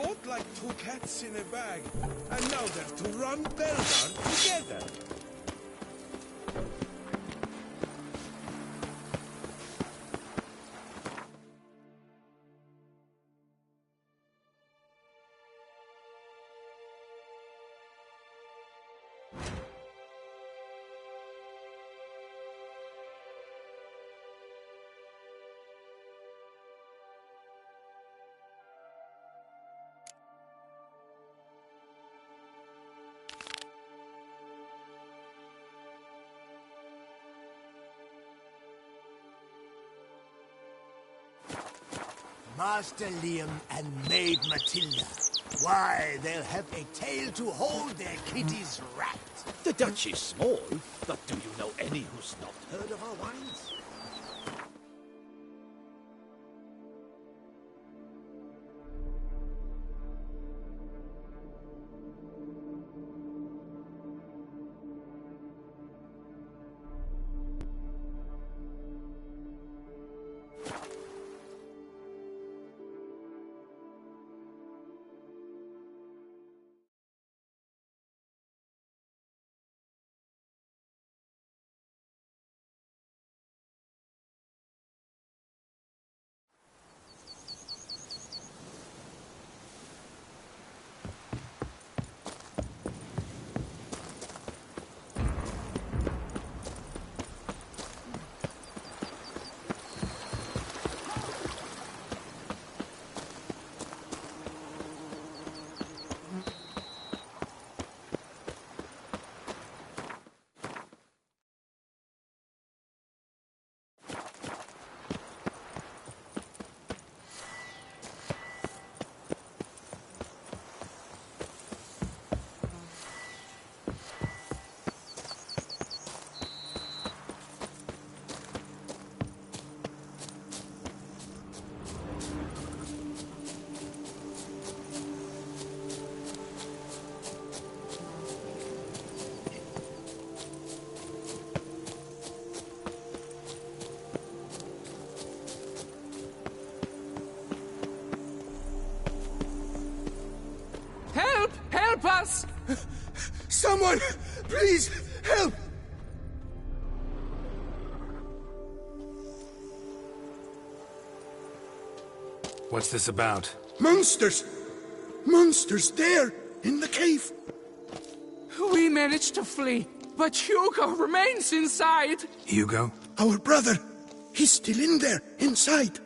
fought like two cats in a bag, and now they're to run Beldar together. Master Liam and Maid Matilda. Why, they'll have a tail to hold their kitty's rat. The Dutch is small, but do you know any who's not heard of our wines? Help us! Someone, please, help! What's this about? Monsters! Monsters there, in the cave! We managed to flee, but Hugo remains inside! Hugo? Our brother! He's still in there, inside!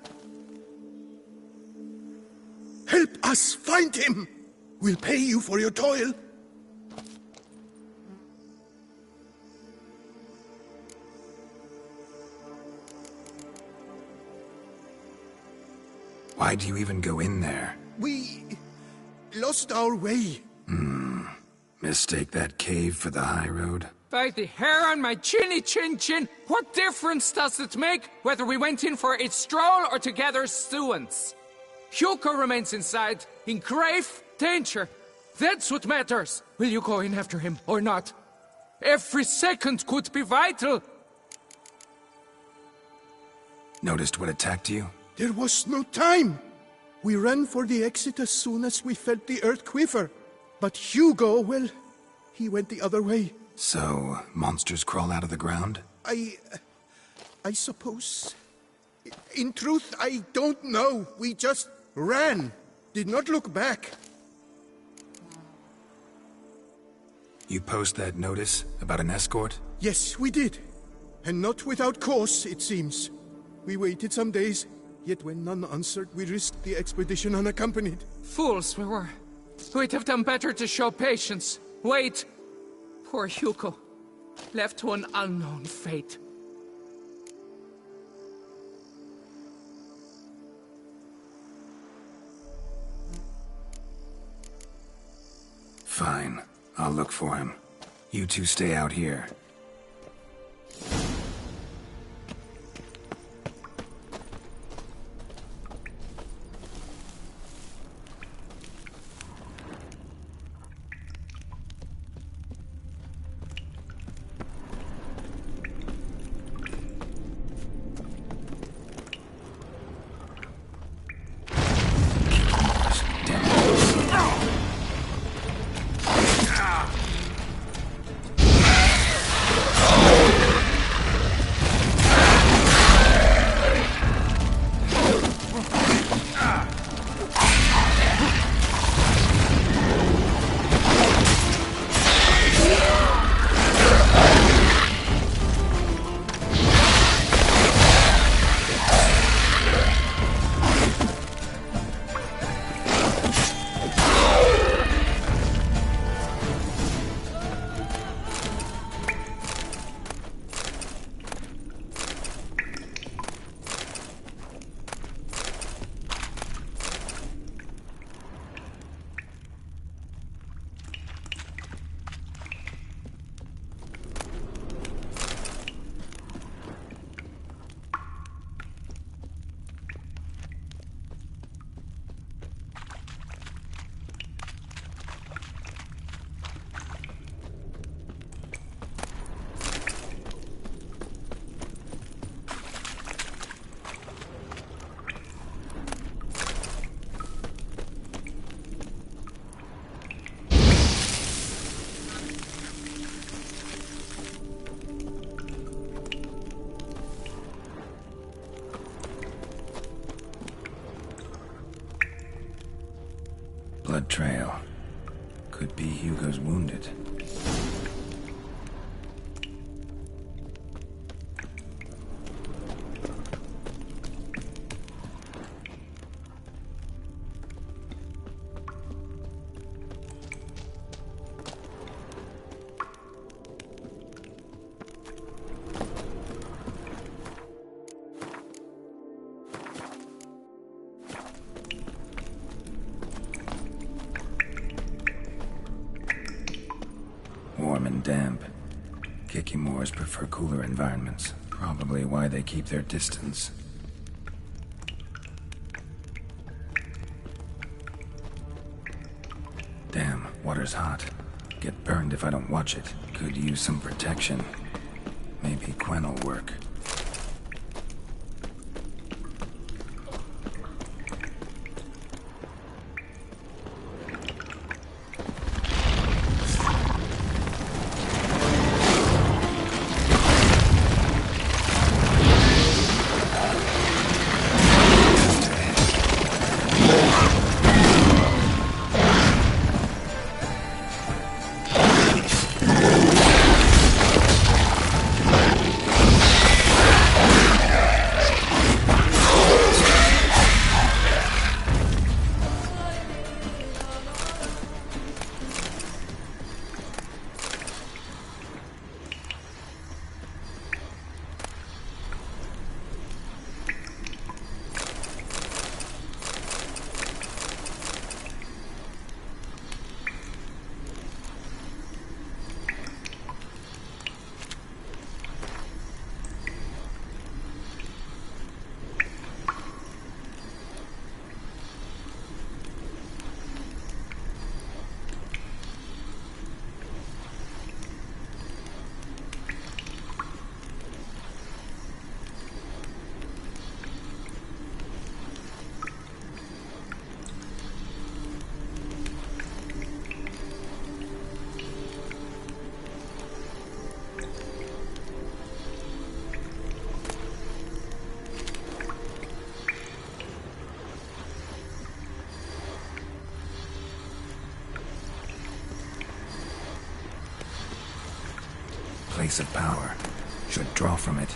Help us find him! We'll pay you for your toil. Why do you even go in there? We lost our way. Mistake that cave for the high road? By the hair on my chinny chin chin, what difference does it make whether we went in for a stroll or to gather students? Hugo remains inside, in grave danger. That's what matters. Will you go in after him or not? Every second could be vital. Noticed what attacked you? There was no time. We ran for the exit as soon as we felt the earth quiver. But Hugo, well, he went the other way. So, monsters crawl out of the ground? I suppose. In truth, I don't know. We just ran. Did not look back. You post that notice about an escort? Yes, we did. And not without cause, it seems. We waited some days, yet when none answered, we risked the expedition unaccompanied. Fools we were. We'd have done better to show patience. Wait. Poor Hugo. Left to an unknown fate. Fine. I'll look for him. You two stay out here. Damn it. blood trail. Could be Hugo's wounded. Warm and damp. Kikimors prefer cooler environments. Probably why they keep their distance. Damn, water's hot. Get burned if I don't watch it. Could use some protection. Maybe Quen will work. Place of power. Should draw from it.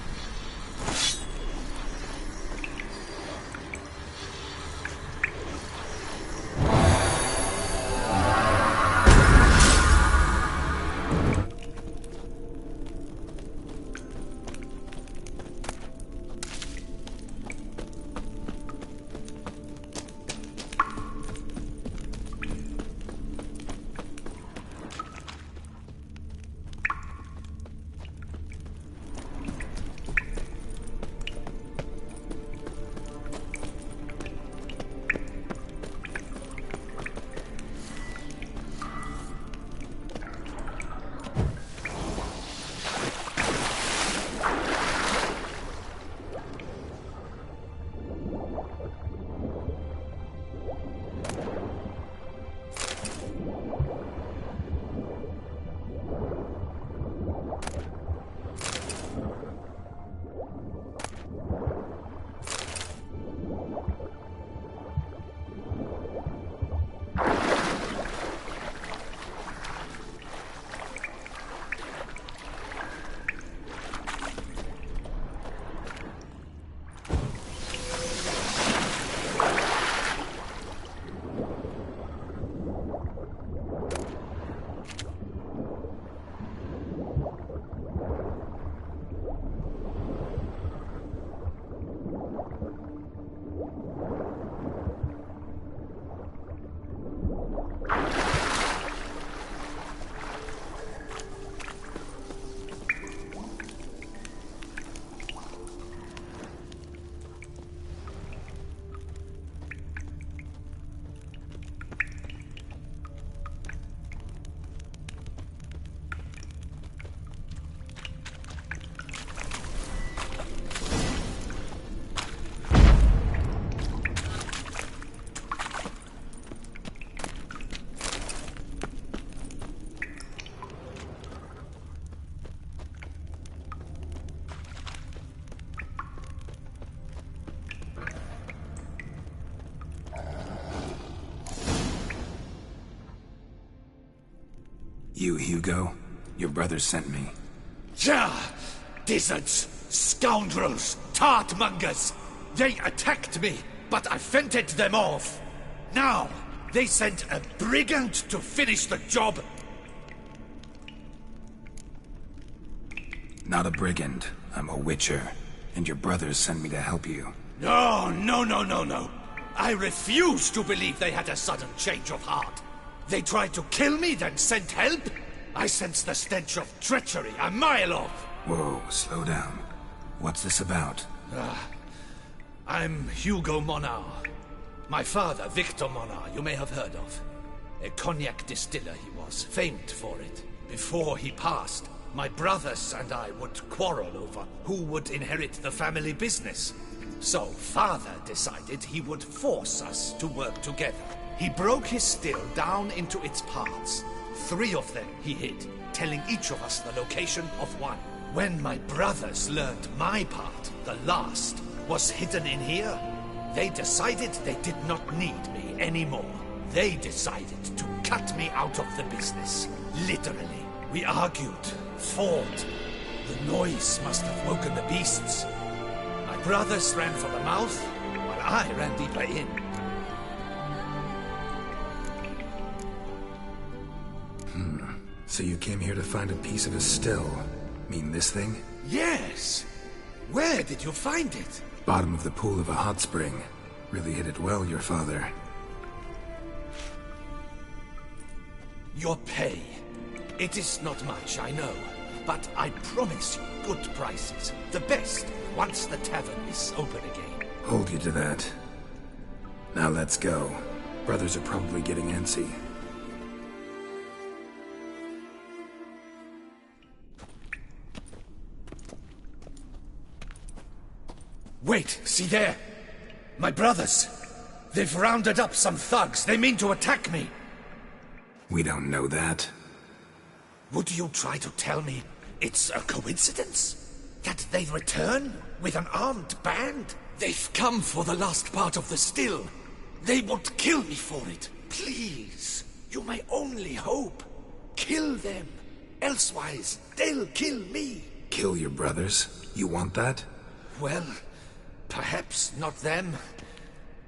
You, Hugo? Your brother sent me. Yeah! Dizzards! Scoundrels! Tartmongers! They attacked me, but I fended them off. Now, they sent a brigand to finish the job. Not a brigand. I'm a witcher. And your brothers sent me to help you. No, no, no, no, no. I refuse to believe they had a sudden change of heart. They tried to kill me, then sent help? I sense the stench of treachery a mile off. Whoa, slow down. What's this about? I'm Hugo Monar. My father, Victor Monar, you may have heard of. A cognac distiller he was, famed for it. Before he passed, my brothers and I would quarrel over who would inherit the family business. So father decided he would force us to work together. He broke his still down into its parts. 3 of them he hid, telling each of us the location of one. When my brothers learned my part, the last, was hidden in here, they decided they did not need me anymore. They decided to cut me out of the business. Literally. We argued, fought. The noise must have woken the beasts. My brothers ran for the mouth, while I ran deeper in. So you came here to find a piece of a still. Mean this thing? Yes! Where did you find it? Bottom of the pool of a hot spring. Really hit it well, your father. Your pay. It is not much, I know. But I promise you good prices. The best, once the tavern is open again. Hold you to that. Now let's go. Brothers are probably getting antsy. Wait, see there? My brothers. They've rounded up some thugs. They mean to attack me. We don't know that. Would you try to tell me it's a coincidence? That they return with an armed band? They've come for the last part of the still. They would kill me for it. Please, you my only hope. Kill them. Elsewise, they'll kill me. Kill your brothers? You want that? Well, perhaps not them,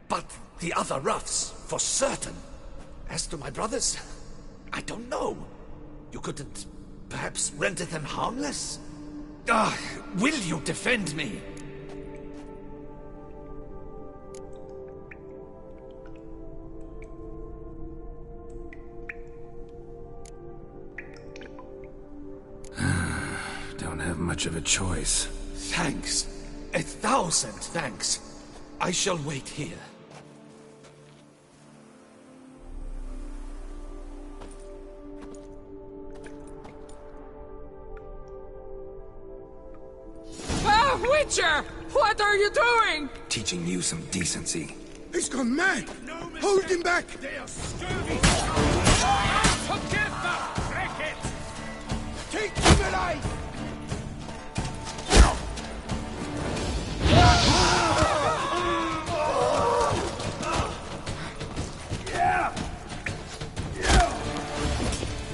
but the other roughs, for certain. As to my brothers, I don't know. You couldn't perhaps render them harmless? Will you defend me? Don't have much of a choice. Thanks. 1,000 thanks. I shall wait here. Witcher! What are you doing? Teaching you some decency. He's gone mad! Hold him back! They are scurvy! Together! Break it! Take him alive!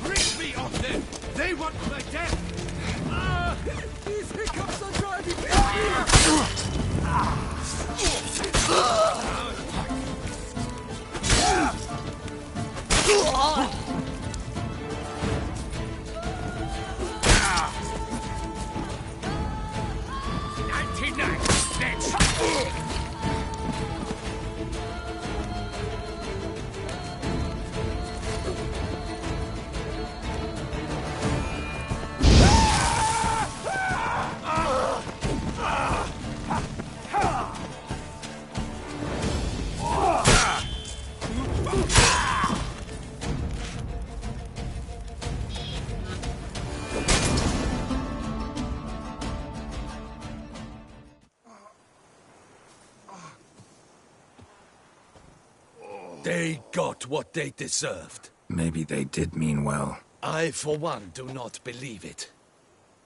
Rid me of them! They want my death! These hiccups are driving me They got what they deserved. Maybe they did mean well. I, for one, do not believe it.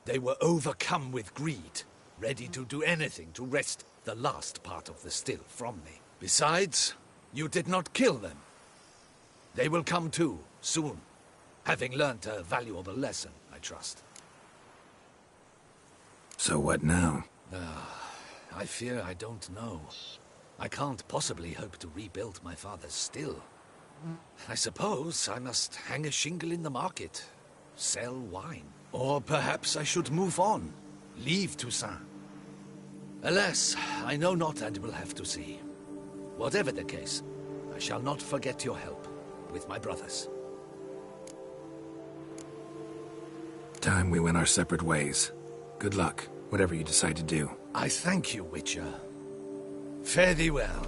They were overcome with greed, ready to do anything to wrest the last part of the still from me. Besides, you did not kill them. They will come too, soon. Having learnt a valuable lesson, I trust. So what now? I fear I don't know. I can't possibly hope to rebuild my father's still. I suppose I must hang a shingle in the market, sell wine. Or perhaps I should move on, leave Toussaint. Alas, I know not and will have to see. Whatever the case, I shall not forget your help with my brothers. Time we went our separate ways. Good luck, whatever you decide to do. I thank you, Witcher. Fare thee well.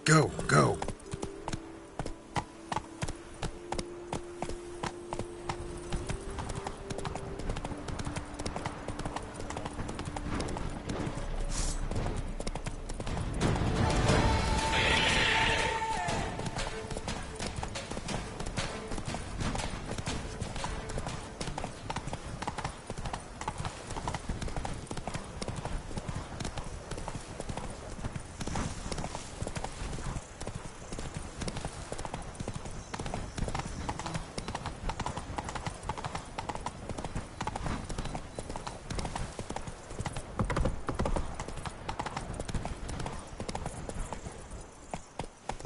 Go, go.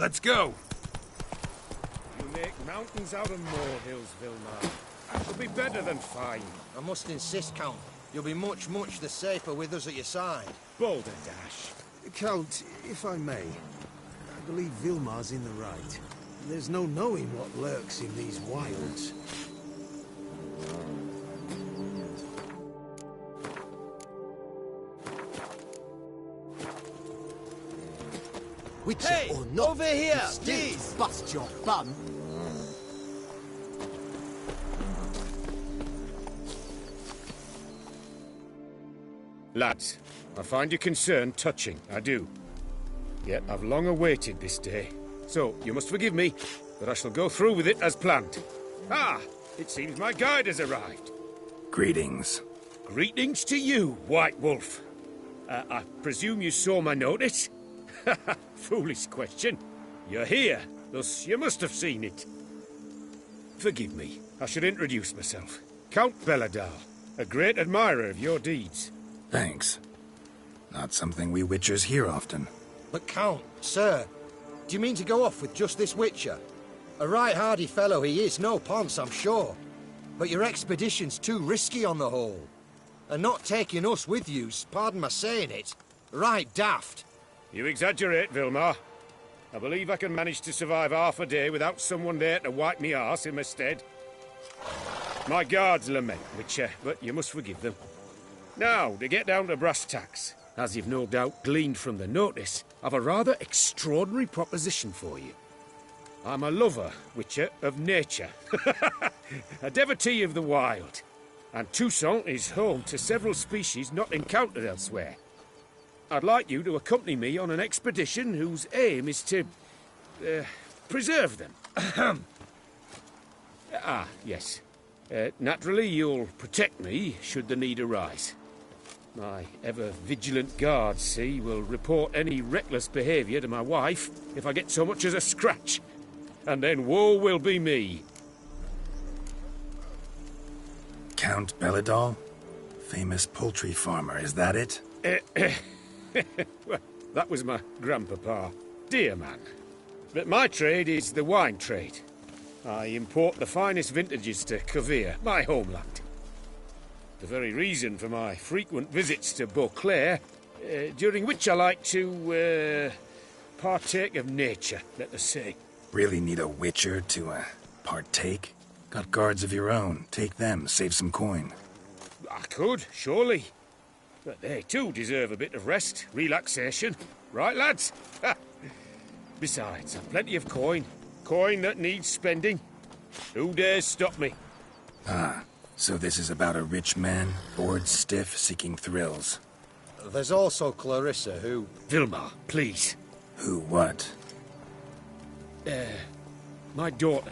Let's go! You make mountains out of molehills, Vilmar. That'll be better than fine. I must insist, Count. You'll be much the safer with us at your side. Boulder Dash. Count, if I may, I believe Vilmar's in the right. There's no knowing what lurks in these wilds. Witcher Hey, or not, over here, you still please. bust your bum. Lads, I find your concern touching, I do. Yet I've long awaited this day. So, you must forgive me, but I shall go through with it as planned. Ah, it seems my guide has arrived. Greetings. Greetings to you, White Wolf. I presume you saw my notice? Foolish question. You're here, thus you must have seen it. Forgive me, I should introduce myself. Count Belladal, a great admirer of your deeds. Thanks. Not something we Witchers hear often. But Count, sir, do you mean to go off with just this Witcher? A right hardy fellow he is, no ponce, I'm sure. But your expedition's too risky on the whole. And not taking us with you's, pardon my saying it, right daft. You exaggerate, Vilmar. I believe I can manage to survive half a day without someone there to wipe me arse in my stead. My guards lament, Witcher, but you must forgive them. Now, to get down to brass tacks, as you've no doubt gleaned from the notice, I've a rather extraordinary proposition for you. I'm a lover, Witcher, of nature. A devotee of the wild. And Toussaint is home to several species not encountered elsewhere. I'd like you to accompany me on an expedition whose aim is to... preserve them. Yes. Naturally, you'll protect me should the need arise. My ever-vigilant guards, see, will report any reckless behaviour to my wife if I get so much as a scratch. And then woe will be me. Count Belladal? Famous poultry farmer, is that it? Well, that was my grandpapa. Dear man. But my trade is the wine trade. I import the finest vintages to Covere, my homeland. The very reason for my frequent visits to Beauclair, during which I like to, partake of nature, let us say. Really need a Witcher to, partake? Got guards of your own. Take them, save some coin. I could, surely. But they too deserve a bit of rest, relaxation. Right, lads? Besides, I've plenty of coin. Coin that needs spending. Who dares stop me? Ah, so this is about a rich man, bored stiff, seeking thrills. There's also Clarissa, who... Vilmar, please. Who what? My daughter.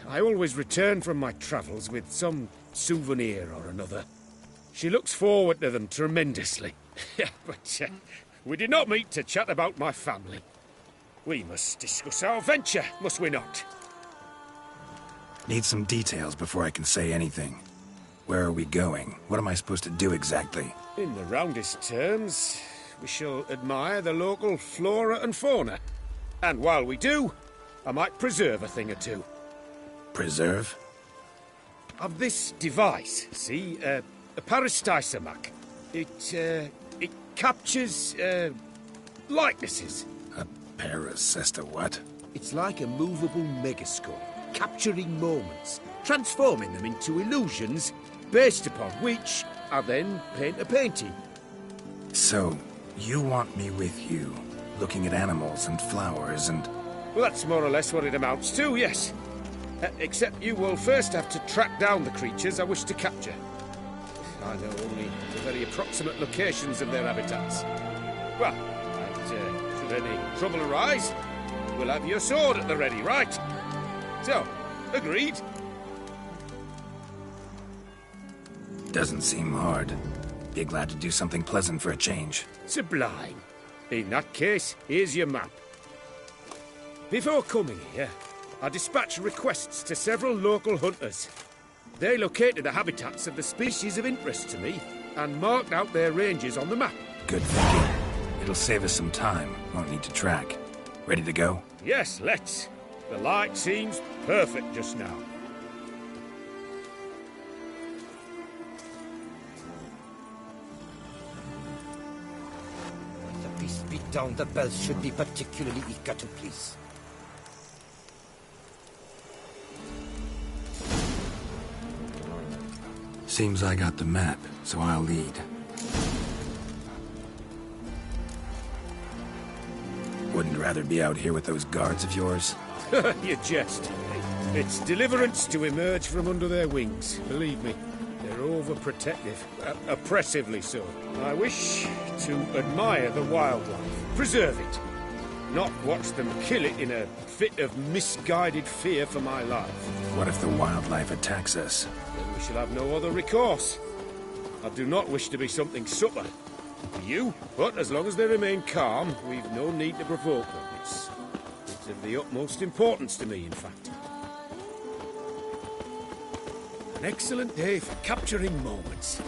I always return from my travels with some souvenir or another. She looks forward to them tremendously. But we did not meet to chat about my family. We must discuss our venture, must we not? Need some details before I can say anything. Where are we going? What am I supposed to do exactly? In the roundest terms, we shall admire the local flora and fauna. And while we do, I might preserve a thing or two. Preserve? Of this device, see, a parastysamac. It captures, likenesses. A parasesta what? It's like a movable megascope, capturing moments, transforming them into illusions, based upon which I then paint a painting. So, you want me with you, looking at animals and flowers and... Well, that's more or less what it amounts to, yes. Except you will first have to track down the creatures I wish to capture. I know only the very approximate locations of their habitats. Well, and should any trouble arise, we'll have your sword at the ready, right? So, agreed? Doesn't seem hard. Be glad to do something pleasant for a change. Sublime. In that case, here's your map. Before coming here, I dispatched requests to several local hunters. They located the habitats of the species of interest to me and marked out their ranges on the map. Good thinking. It'll save us some time. Won't need to track. Ready to go? Yes, let's. The light seems perfect just now. The beast beat down, the bells should be particularly eager to please. Seems I got the map, so I'll lead. Wouldn't rather be out here with those guards of yours? You jest. It's deliverance to emerge from under their wings, believe me. They're all overprotective, oppressively so. I wish to admire the wildlife, preserve it, not watch them kill it in a fit of misguided fear for my life. What if the wildlife attacks us? Then we shall have no other recourse. I do not wish to be something subtle for you, but as long as they remain calm, we've no need to provoke them. It's of the utmost importance to me, in fact. An excellent day for capturing moments.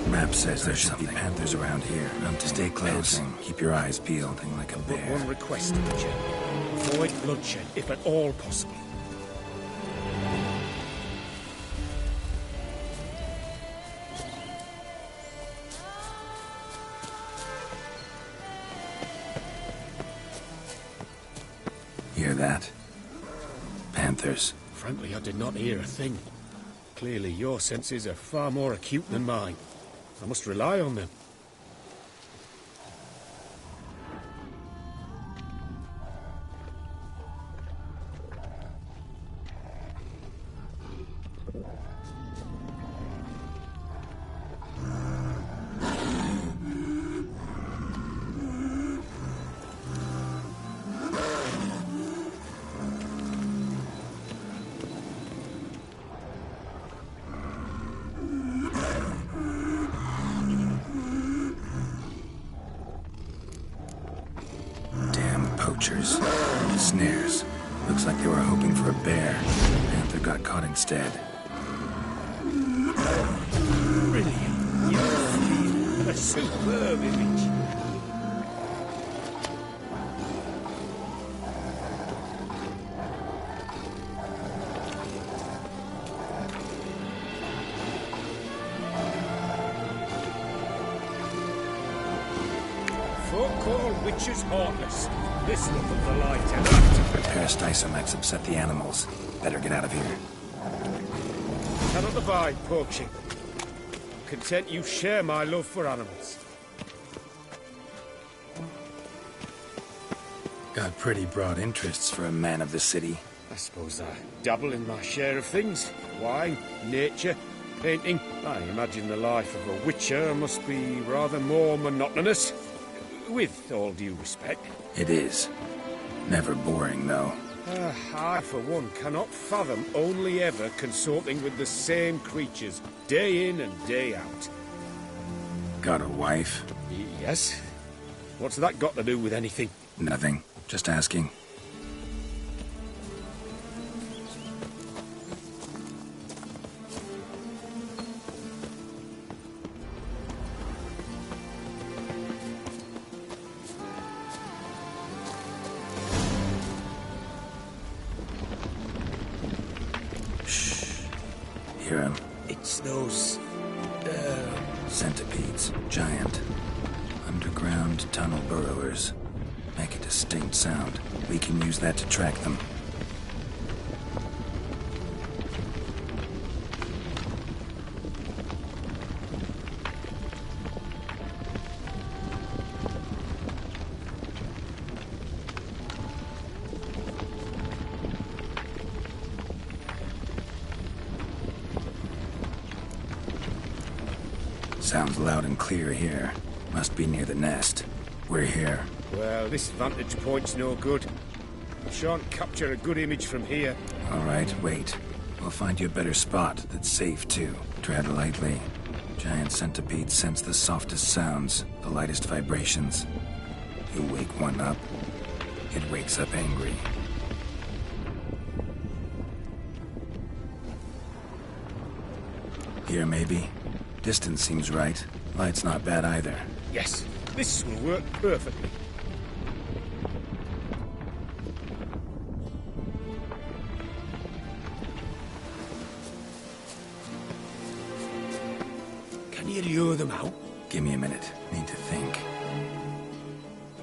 Map says there should be panthers around here. Stay close. Keep your eyes peeled. Thing like a But bear. one request, Witcher. Avoid bloodshed, if at all possible. Hear that? Panthers. Frankly, I did not hear a thing. Clearly, your senses are far more acute than mine. I must rely on them. Poachers. Snares. Looks like they were hoping for a bear. Panther got caught instead. Brilliant. You're a superb image. Folk call witches heartless. This look of the light and act. Repair Stysomax upset the animals. Better get out of here. Cannot abide poaching. Content you share my love for animals. Got pretty broad interests for a man of the city. I suppose I dabble in my share of things. Wine, nature, painting. I imagine the life of a witcher must be rather more monotonous. With all due respect. It is. Never boring, though. I, for one, cannot fathom only ever consorting with the same creatures, day in and day out. Got a wife? Yes? What's that got to do with anything? Nothing. Just asking. Hear him? It's those... Centipedes. Giant. Underground tunnel burrowers. Make a distinct sound. We can use that to track them. Sounds loud and clear here. Must be near the nest. We're here. Well, this vantage point's no good. I shan't capture a good image from here. All right, wait. We'll find you a better spot that's safe, too. Tread lightly. Giant centipedes sense the softest sounds, the lightest vibrations. You wake one up, it wakes up angry. Here, maybe? Distance seems right. Light's not bad either. Yes, this will work perfectly. Can you lure them out? Give me a minute. Need to think.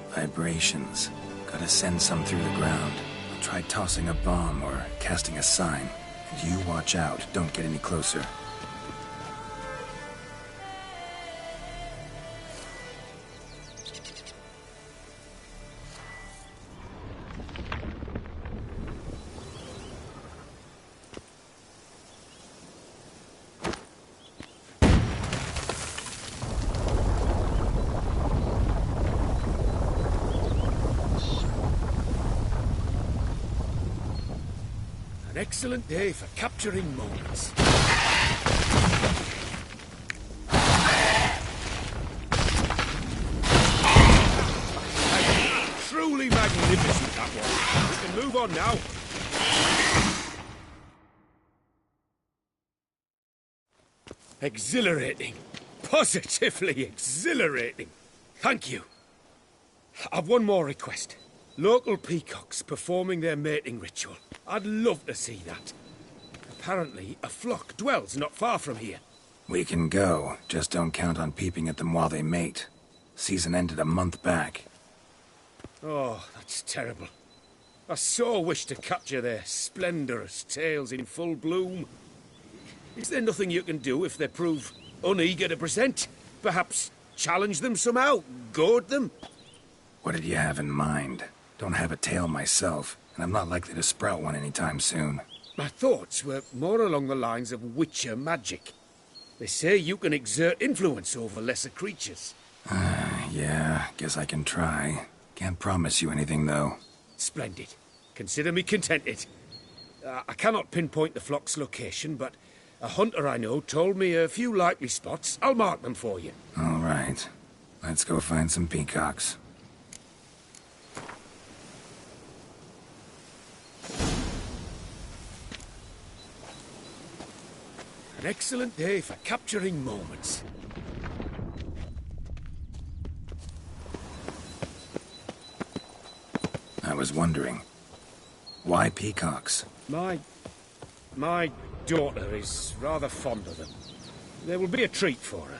Vibrations. Gotta send some through the ground. I'll try tossing a bomb or casting a sign. And you watch out. Don't get any closer. An excellent day for capturing moments. Truly magnificent, that one. We can move on now. Exhilarating. Positively exhilarating. Thank you. I've one more request. Local peacocks performing their mating ritual. I'd love to see that. Apparently, a flock dwells not far from here. We can go. Just don't count on peeping at them while they mate. Season ended a month back. Oh, that's terrible. I so wish to capture their splendorous tails in full bloom. Is there nothing you can do if they prove uneager to present? Perhaps challenge them somehow? Goad them? What did you have in mind? Don't have a tail myself, and I'm not likely to sprout one anytime soon. My thoughts were more along the lines of witcher magic. They say you can exert influence over lesser creatures. Yeah, guess I can try. Can't promise you anything, though. Splendid. Consider me contented. I cannot pinpoint the flock's location, but a hunter I know told me a few likely spots. I'll mark them for you. All right. Let's go find some peacocks. An excellent day for capturing moments. I was wondering, why peacocks? My daughter is rather fond of them. There will be a treat for her.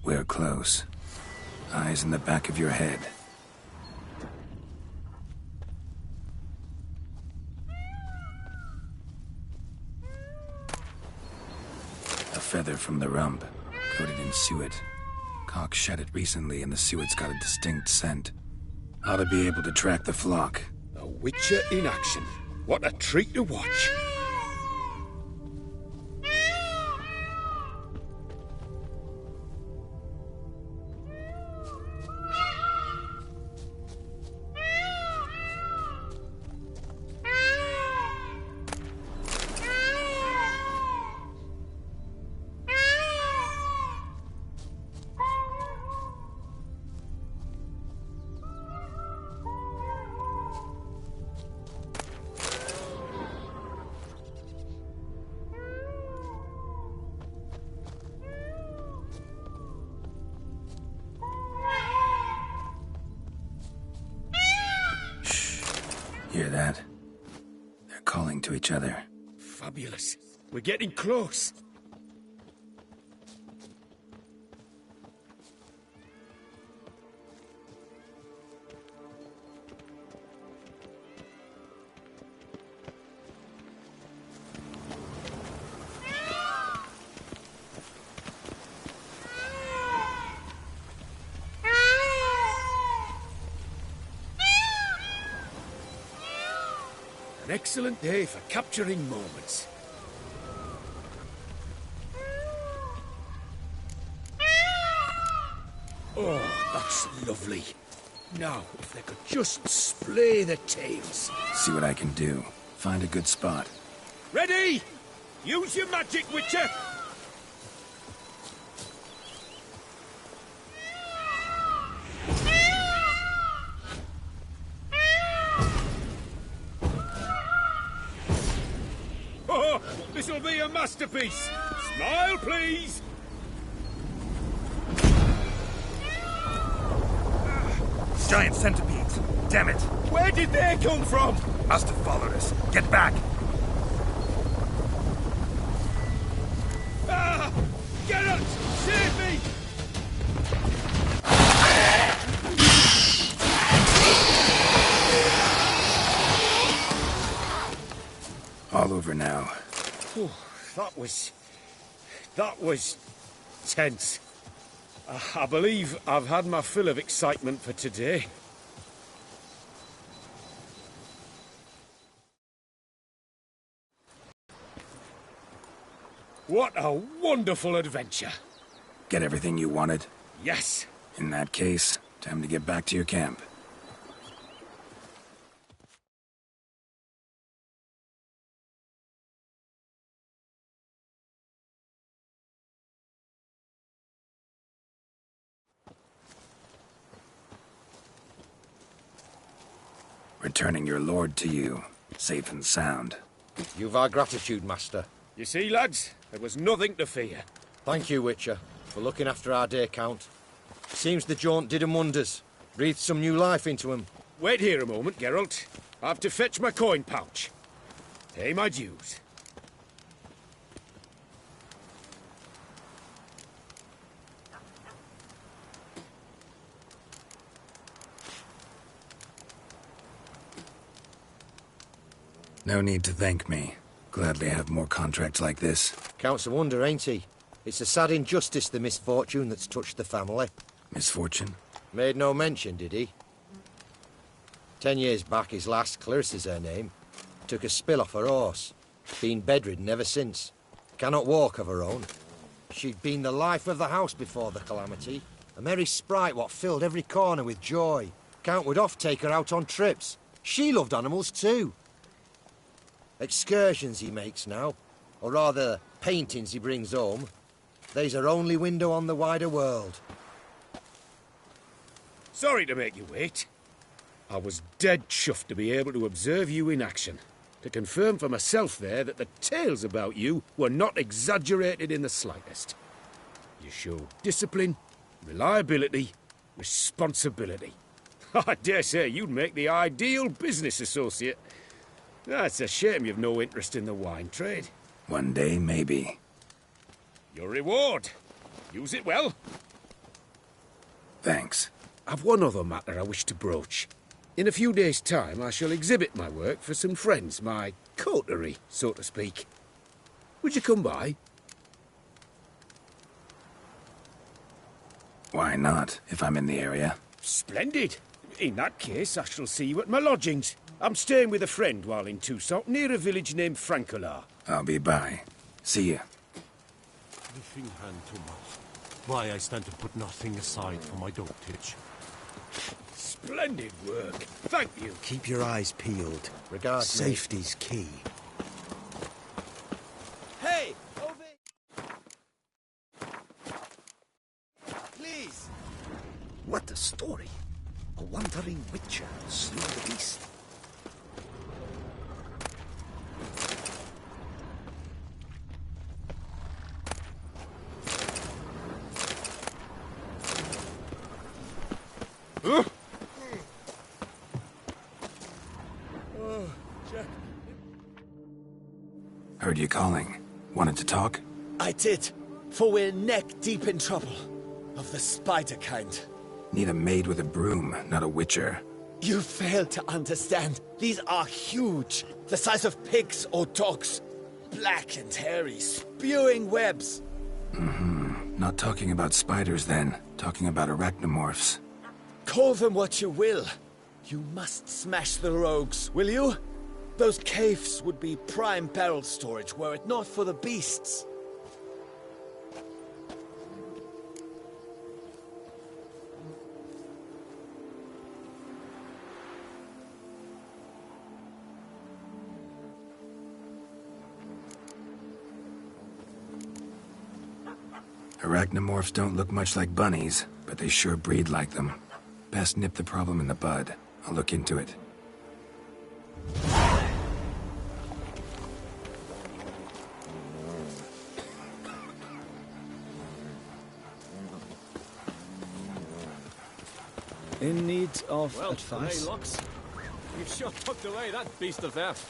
We're close. Eyes in the back of your head. A feather from the rump, coated in suet. Cock shed it recently and the suet's got a distinct scent. Ought to be able to track the flock. A witcher in action. What a treat to watch. Hear that? They're calling to each other. Fabulous. We're getting close. An excellent day for capturing moments. Oh, that's lovely. Now, if they could just splay the tails. See what I can do. Find a good spot. Ready? Use your magic, Witcher! This'll be a masterpiece. Smile, please. Giant centipedes. Damn it. Where did they come from? Must have followed us. Get back. Ah! Geralt! Save me! All over now. Whew, that was tense. I believe I've had my fill of excitement for today. What a wonderful adventure. Get everything you wanted? Yes. In that case, time to get back to your camp. Returning your lord to you, safe and sound. You've our gratitude, Master. You see, lads, there was nothing to fear. Thank you, Witcher, for looking after our day count. Seems the jaunt did 'em wonders. Breathed some new life into 'em. Wait here a moment, Geralt. I have to fetch my coin pouch. Pay my dues. No need to thank me. Gladly have more contracts like this. Count's a wonder, ain't he? It's a sad injustice, the misfortune that's touched the family. Misfortune? Made no mention, did he? 10 years back, his last, Clarissa's her name, took a spill off her horse. Been bedridden ever since. Cannot walk of her own. She'd been the life of the house before the calamity. A merry sprite what filled every corner with joy. Count would oft take her out on trips. She loved animals too. Excursions he makes now, or rather, paintings he brings home. They's her only window on the wider world. Sorry to make you wait. I was dead chuffed to be able to observe you in action. To confirm for myself there that the tales about you were not exaggerated in the slightest. You show discipline, reliability, responsibility. I dare say you'd make the ideal business associate. It's a shame you've no interest in the wine trade. One day, maybe. Your reward. Use it well. Thanks. I've one other matter I wish to broach. In a few days' time, I shall exhibit my work for some friends, my coterie, so to speak. Would you come by? Why not, if I'm in the area? Splendid. In that case, I shall see you at my lodgings. I'm staying with a friend while in Toussaint, near a village named Francolar. I'll be by. See ya. Nothing hand to mouth. Why I stand to put nothing aside for my dotage. Splendid work. Thank you. Keep your eyes peeled. Regards, Safety's key. Hey! Over! Please! What a story. A wandering witcher slew the beast. Heard you calling. Wanted to talk? I did, for we're neck deep in trouble. Of the spider kind. Need a maid with a broom, not a witcher. You fail to understand. These are huge. The size of pigs or dogs. Black and hairy, spewing webs. Not talking about spiders then. Talking about arachnomorphs. Call them what you will. You must smash the rogues, will you? Those caves would be prime barrel storage were it not for the beasts. Arachnomorphs don't look much like bunnies, but they sure breed like them. Best nip the problem in the bud. I'll look into it. In need of Well, advice? hey, Lux. You've sure tucked away that beast of theirs.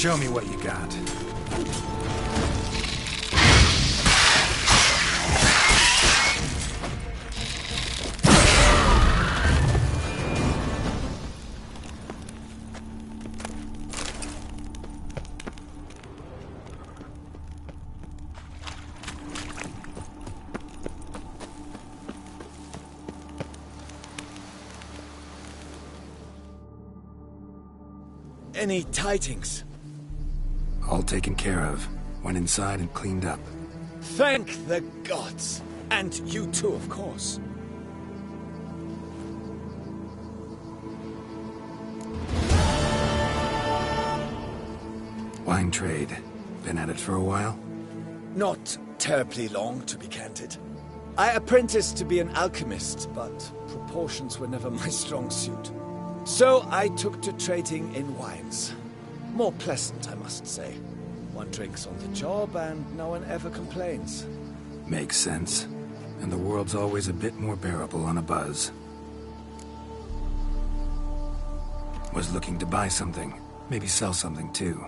Show me what you got. Any tidings? All taken care of. Went inside and cleaned up. Thank the gods! And you too, of course. Wine trade. Been at it for a while? Not terribly long, to be candid. I apprenticed to be an alchemist, but proportions were never my strong suit. So I took to trading in wines. More pleasant, I must say. One drinks on the job and no one ever complains. Makes sense. And the world's always a bit more bearable on a buzz. Was looking to buy something. Maybe sell something too.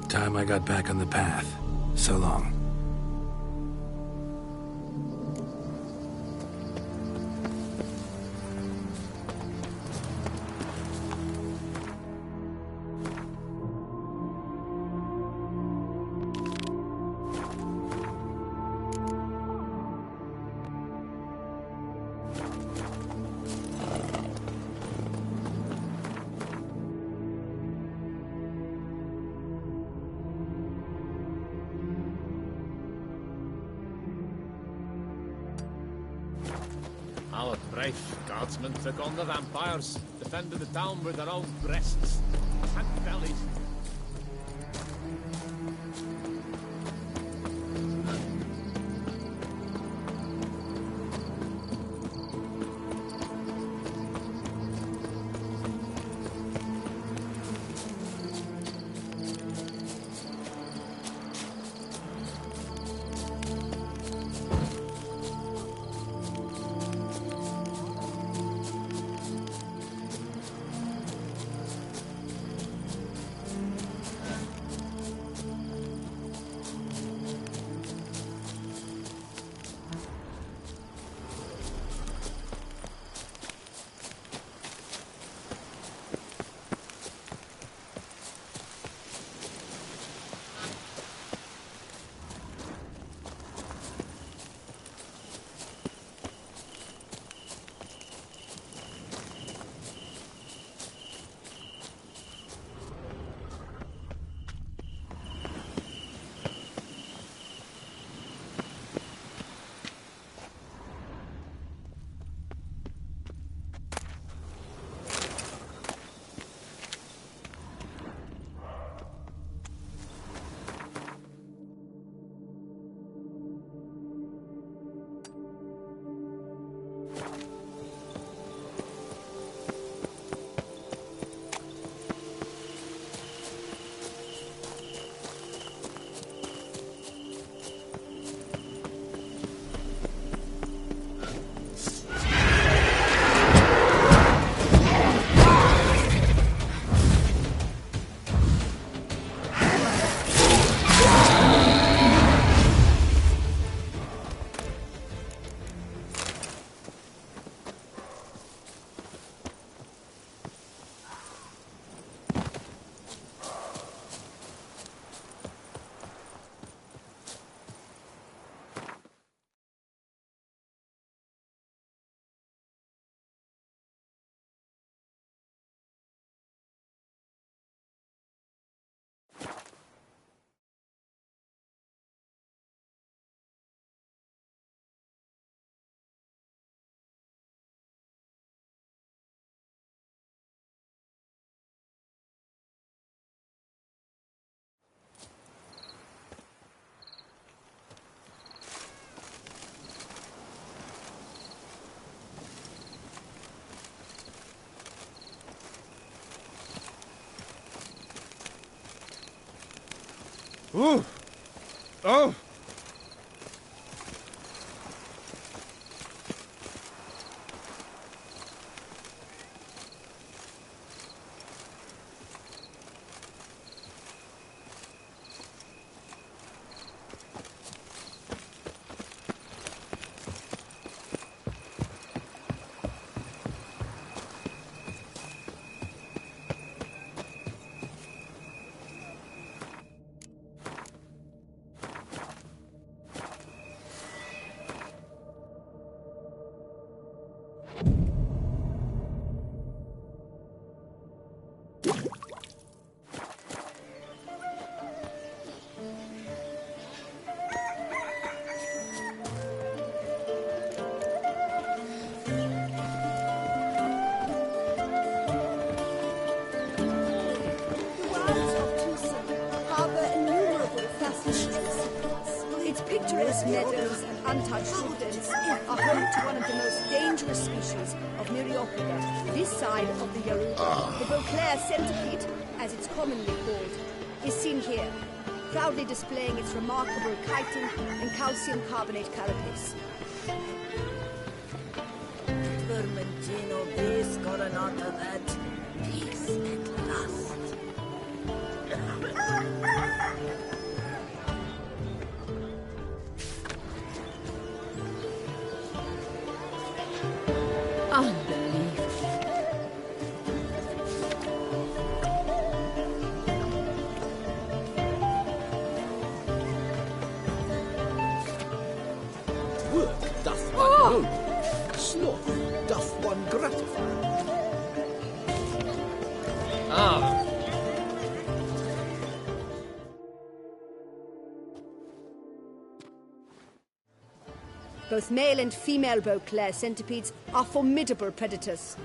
Time I got back on the path. So long. Our brave guardsmen took on the vampires, defended the town with their own breasts and bellies. Ooh! Oh! The wilds of Toussaint harbor innumerable fascinating secrets. Its picturesque meadows and untouched woodlands are home to one of the most dangerous species of Myriopode, this side of the Yaruba. The Beauclair centipede, as it's commonly called, is seen here, proudly displaying its remarkable chitin and calcium carbonate carapace. Vermentino bis coronata that peace at last. No, sloth doth one gratify. Ah, Both male and female Beauclair centipedes are formidable predators.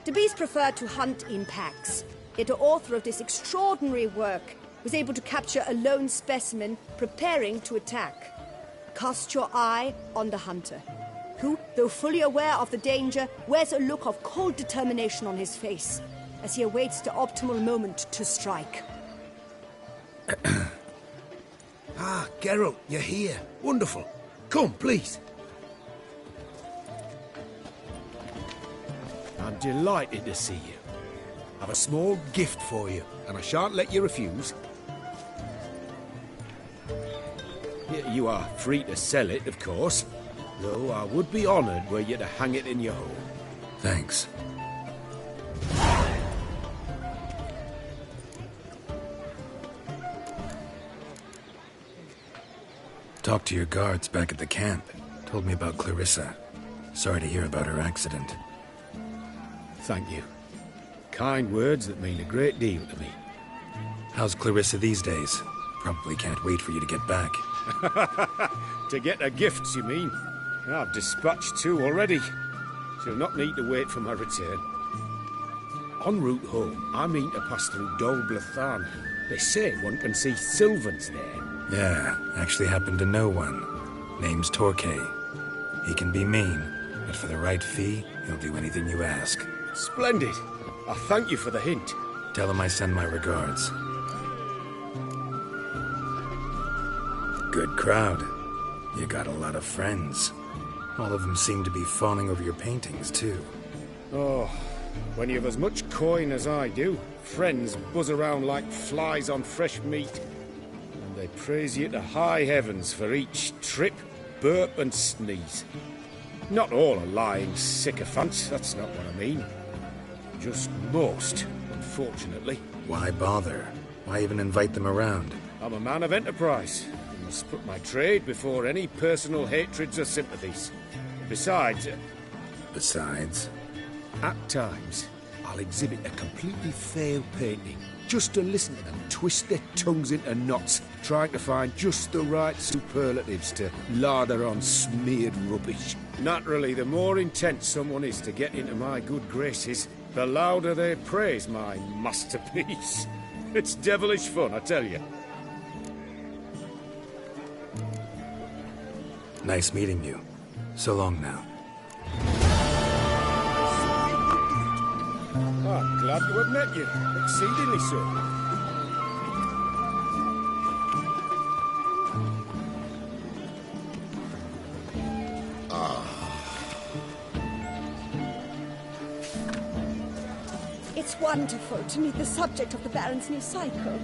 The beast preferred to hunt in packs, yet the author of this extraordinary work was able to capture a lone specimen preparing to attack. Cast your eye on the hunter, who, though fully aware of the danger, wears a look of cold determination on his face as he awaits the optimal moment to strike. Ah, Geralt, you're here. Wonderful. Come, please. I'm delighted to see you. I've a small gift for you, and I shan't let you refuse. You are free to sell it, of course, though I would be honoured were you to hang it in your home. Thanks. Talked to your guards back at the camp. Told me about Clarissa. Sorry to hear about her accident. Thank you. Kind words that mean a great deal to me. How's Clarissa these days? Probably can't wait for you to get back. To get her gifts, you mean? I've dispatched 2 already. She'll not need to wait for my return. En route home, I mean to pass through Dol Blathan. They say one can see Sylvans there. Yeah, actually happen to know one. Name's Torquay. He can be mean, but for the right fee, he'll do anything you ask. Splendid. I thank you for the hint. Tell him I send my regards. Good crowd. You got a lot of friends. All of them seem to be fawning over your paintings, too. Oh, when you have as much coin as I do, friends buzz around like flies on fresh meat. And they praise you to high heavens for each trip, burp and sneeze. Not all are lying sycophants, that's not what I mean. Just most, unfortunately. Why bother? Why even invite them around? I'm a man of enterprise. I must put my trade before any personal hatreds or sympathies. Besides... Besides? At times, I'll exhibit a completely failed painting, just to listen to them twist their tongues into knots, trying to find just the right superlatives to lather on smeared rubbish. Naturally, the more intent someone is to get into my good graces, the louder they praise my masterpiece. It's devilish fun, I tell you. Nice meeting you. So long now. I'm glad to have met you. Exceedingly so. It's wonderful to meet the subject of the Baron's new cycle.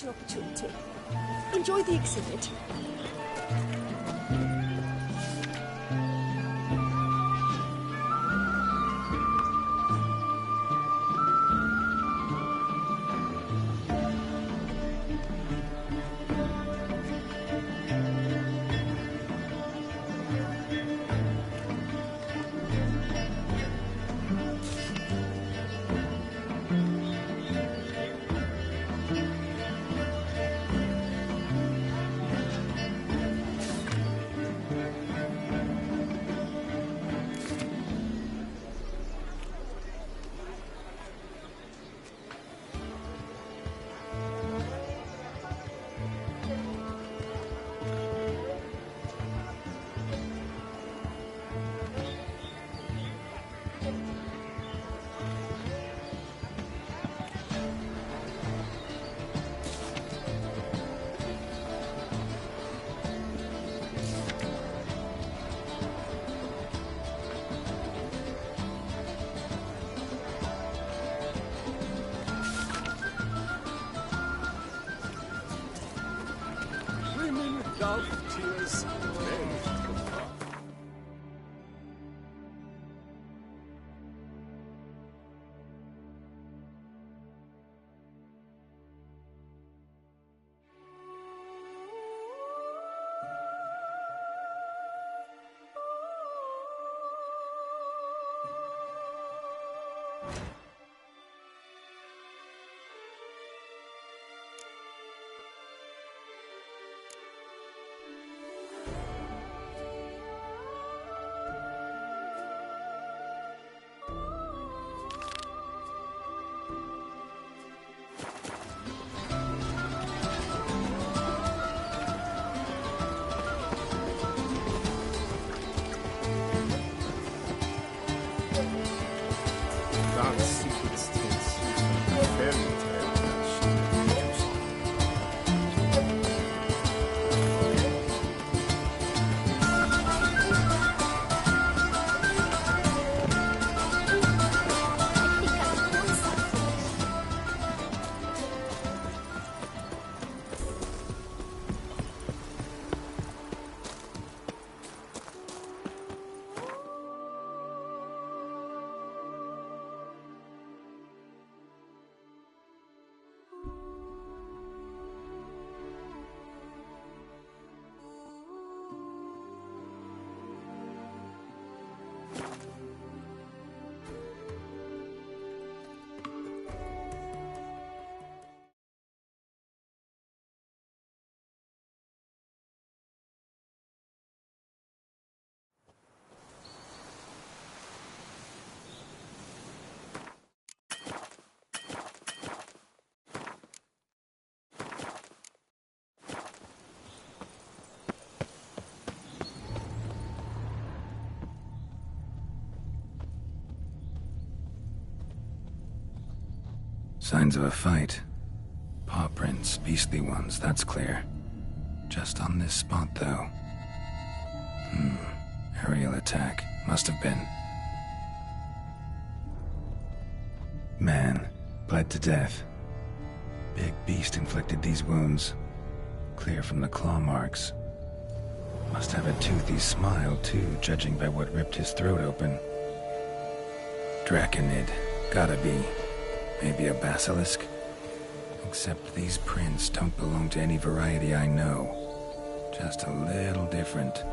such an opportunity. Enjoy the exhibit. Love, tears, men. Signs of a fight. Paw prints, beastly ones, that's clear. Just on this spot, though. Aerial attack. Must have been. Man, bled to death. Big beast inflicted these wounds. Clear from the claw marks. Must have a toothy smile, too, judging by what ripped his throat open. Draconid. Gotta be. Maybe a basilisk? Except these prints don't belong to any variety I know. Just a little different.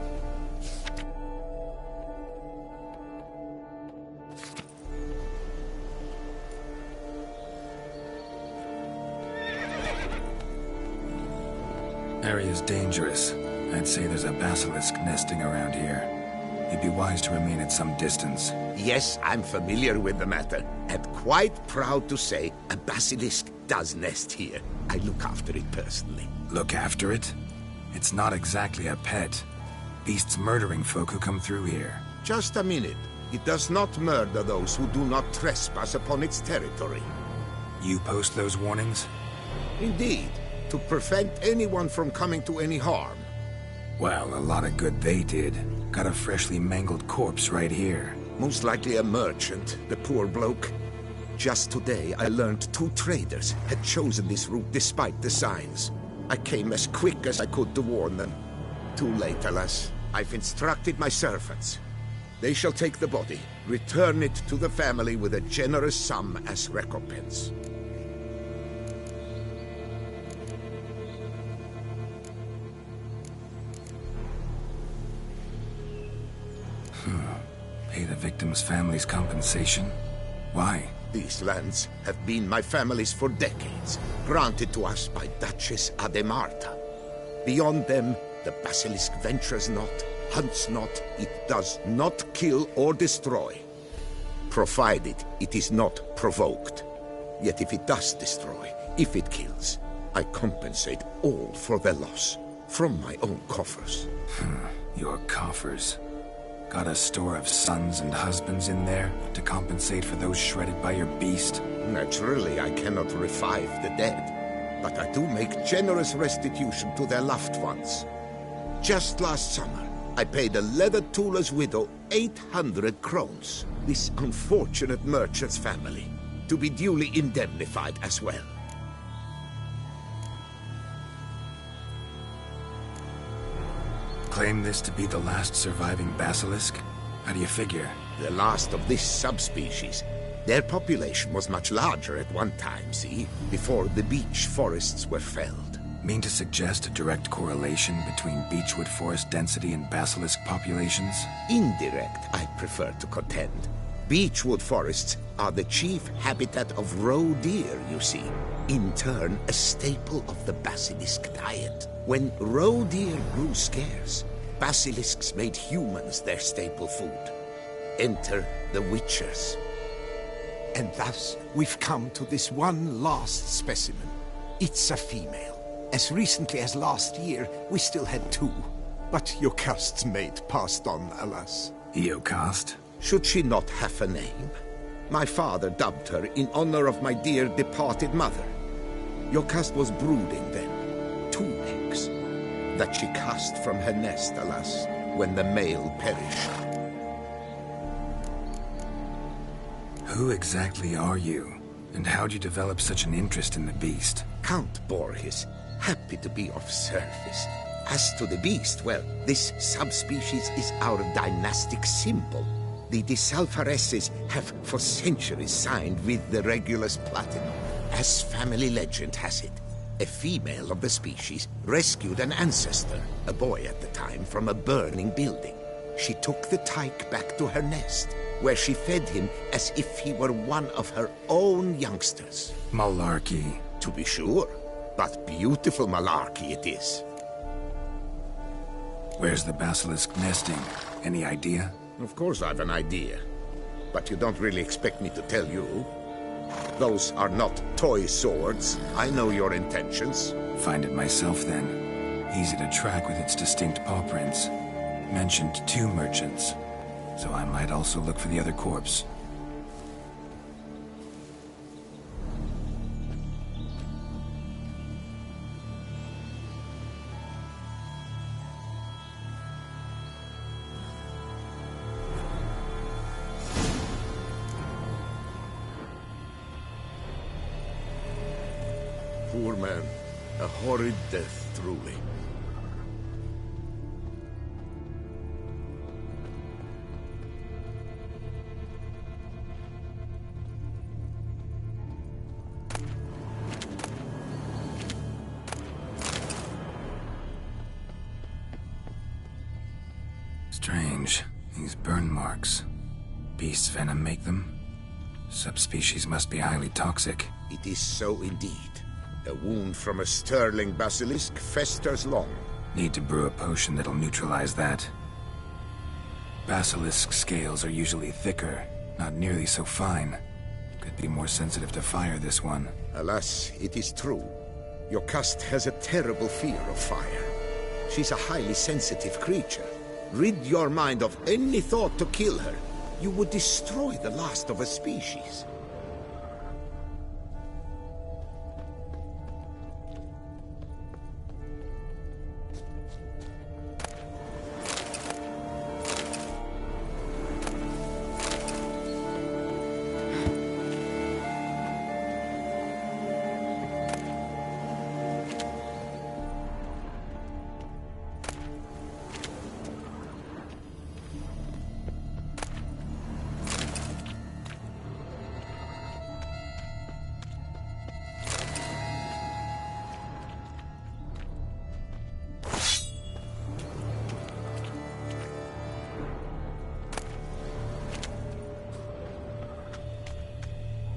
Area's dangerous. I'd say there's a basilisk nesting around here. You'd be wise to remain at some distance. Yes, I'm familiar with the matter, and quite proud to say a basilisk does nest here. I look after it personally. Look after it? It's not exactly a pet. Beast's murdering folk who come through here. Just a minute. It does not murder those who do not trespass upon its territory. You post those warnings? Indeed, to prevent anyone from coming to any harm. Well, a lot of good they did. Got a freshly mangled corpse right here. Most likely a merchant, the poor bloke. Just today, I learned 2 traders had chosen this route despite the signs. I came as quick as I could to warn them. Too late, alas. I've instructed my servants. They shall take the body, return it to the family with a generous sum as recompense. Pay the victim's family's compensation? Why? These lands have been my family's for decades, granted to us by Duchess Ademarta. Beyond them, the basilisk ventures not, hunts not, it does not kill or destroy, provided it is not provoked. Yet if it does destroy, if it kills, I compensate all for their loss, from my own coffers. Your coffers. Got a store of sons and husbands in there to compensate for those shredded by your beast? Naturally, I cannot revive the dead, but I do make generous restitution to their loved ones. Just last summer, I paid a leather tooler's widow 800 crowns, this unfortunate merchant's family, to be duly indemnified as well. Claim this to be the last surviving basilisk? How do you figure? The last of this subspecies. Their population was much larger at one time, see? Before the beech forests were felled. Mean to suggest a direct correlation between beechwood forest density and basilisk populations? Indirect, I prefer to contend. Beechwood forests are the chief habitat of roe deer, you see. In turn, a staple of the basilisk diet. When roe deer grew scarce, basilisks made humans their staple food. Enter the witchers. And thus, we've come to this one last specimen. It's a female. As recently as last year, we still had 2. But Jocast's mate passed on, alas. Jocast? Should she not have a name? My father dubbed her in honor of my dear departed mother. Jocast was brooding then. 2 eggs. That she cast from her nest, alas, when the male perished. Who exactly are you? And how'd you develop such an interest in the beast? Count Borges, happy to be of service. As to the beast, well, this subspecies is our dynastic symbol. The de Salfareses have for centuries signed with the Regulus Platinum. As family legend has it, a female of the species rescued an ancestor, a boy at the time, from a burning building. She took the tyke back to her nest, where she fed him as if he were one of her own youngsters. Malarkey. To be sure, but beautiful malarkey it is. Where's the basilisk nesting? Any idea? Of course I've an idea, but you don't really expect me to tell you. Those are not toy swords. I know your intentions. Find it myself, then. Easy to track with its distinct paw prints. Mentioned 2 merchants, so I might also look for the other corpse. Poor man. A horrid death, truly. Strange. These burn marks. Beast's venom make them? Subspecies must be highly toxic. It is so indeed. A wound from a sterling basilisk festers long. Need to brew a potion that'll neutralize that. Basilisk scales are usually thicker, not nearly so fine. Could be more sensitive to fire, this one. Alas, it is true. Jocast has a terrible fear of fire. She's a highly sensitive creature. Rid your mind of any thought to kill her. You would destroy the last of a species.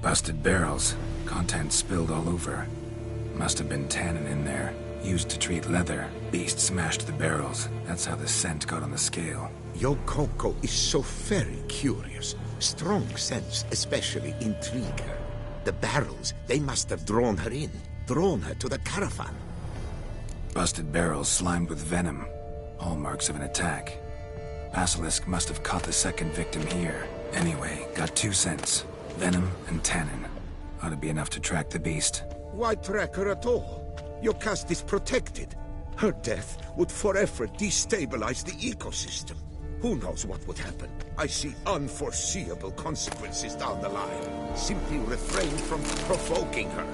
Busted barrels. Contents spilled all over. Must have been tannin in there. Used to treat leather. Beast smashed the barrels. That's how the scent got on the scale. Your Coco is so very curious. Strong sense, especially intrigue her. The barrels, they must have drawn her in. Drawn her to the caravan. Busted barrels slimed with venom. Hallmarks of an attack. Basilisk must have caught the second victim here. Anyway, got 2 scents. Venom and tannin. Ought to be enough to track the beast. Why track her at all? Your caste is protected. Her death would forever destabilize the ecosystem. Who knows what would happen? I see unforeseeable consequences down the line. Simply refrain from provoking her.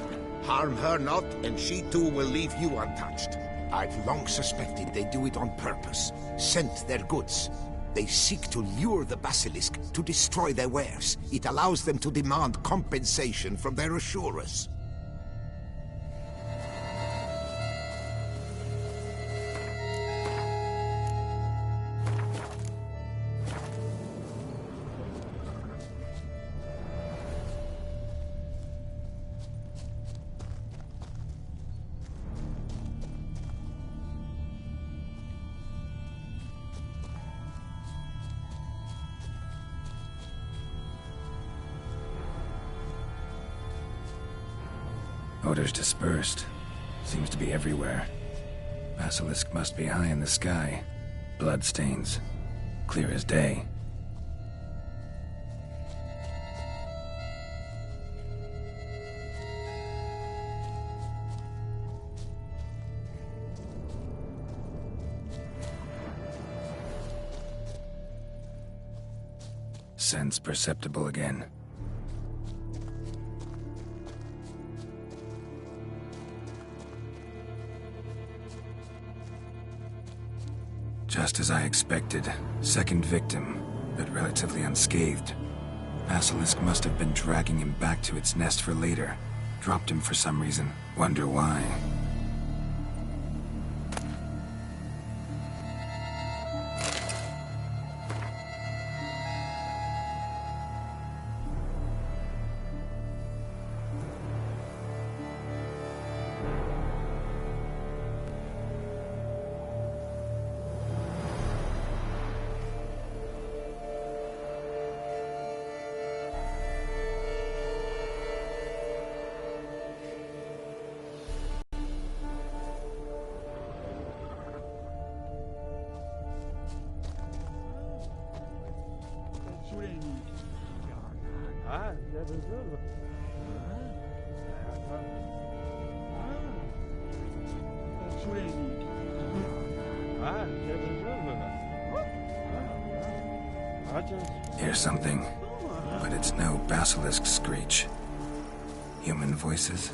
Harm her not, and she too will leave you untouched. I've long suspected they do it on purpose. Scent their goods. They seek to lure the basilisk to destroy their wares. It allows them to demand compensation from their assurers. Odors dispersed. Seems to be everywhere. Basilisk must be high in the sky. Bloodstains. Clear as day. Sense perceptible again. Just as I expected. Second victim, but relatively unscathed. Basilisk must have been dragging him back to its nest for later. Dropped him for some reason. Wonder why. Hear something, but it's no basilisk screech. Human voices?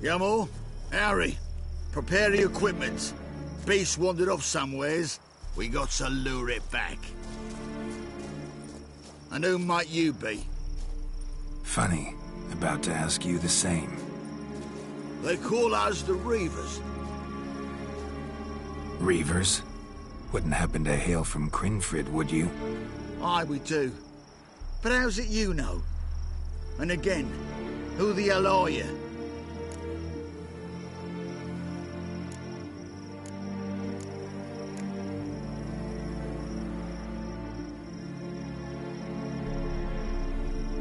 Yamo, Harry, prepare the equipment. Beast wandered off somewheres. We got to lure it back. And who might you be? Funny. About to ask you the same. They call us the Reavers. Reavers? Wouldn't happen to hail from Crinfrid, would you? Aye, we do. But how's it you know? And again, who the hell are you?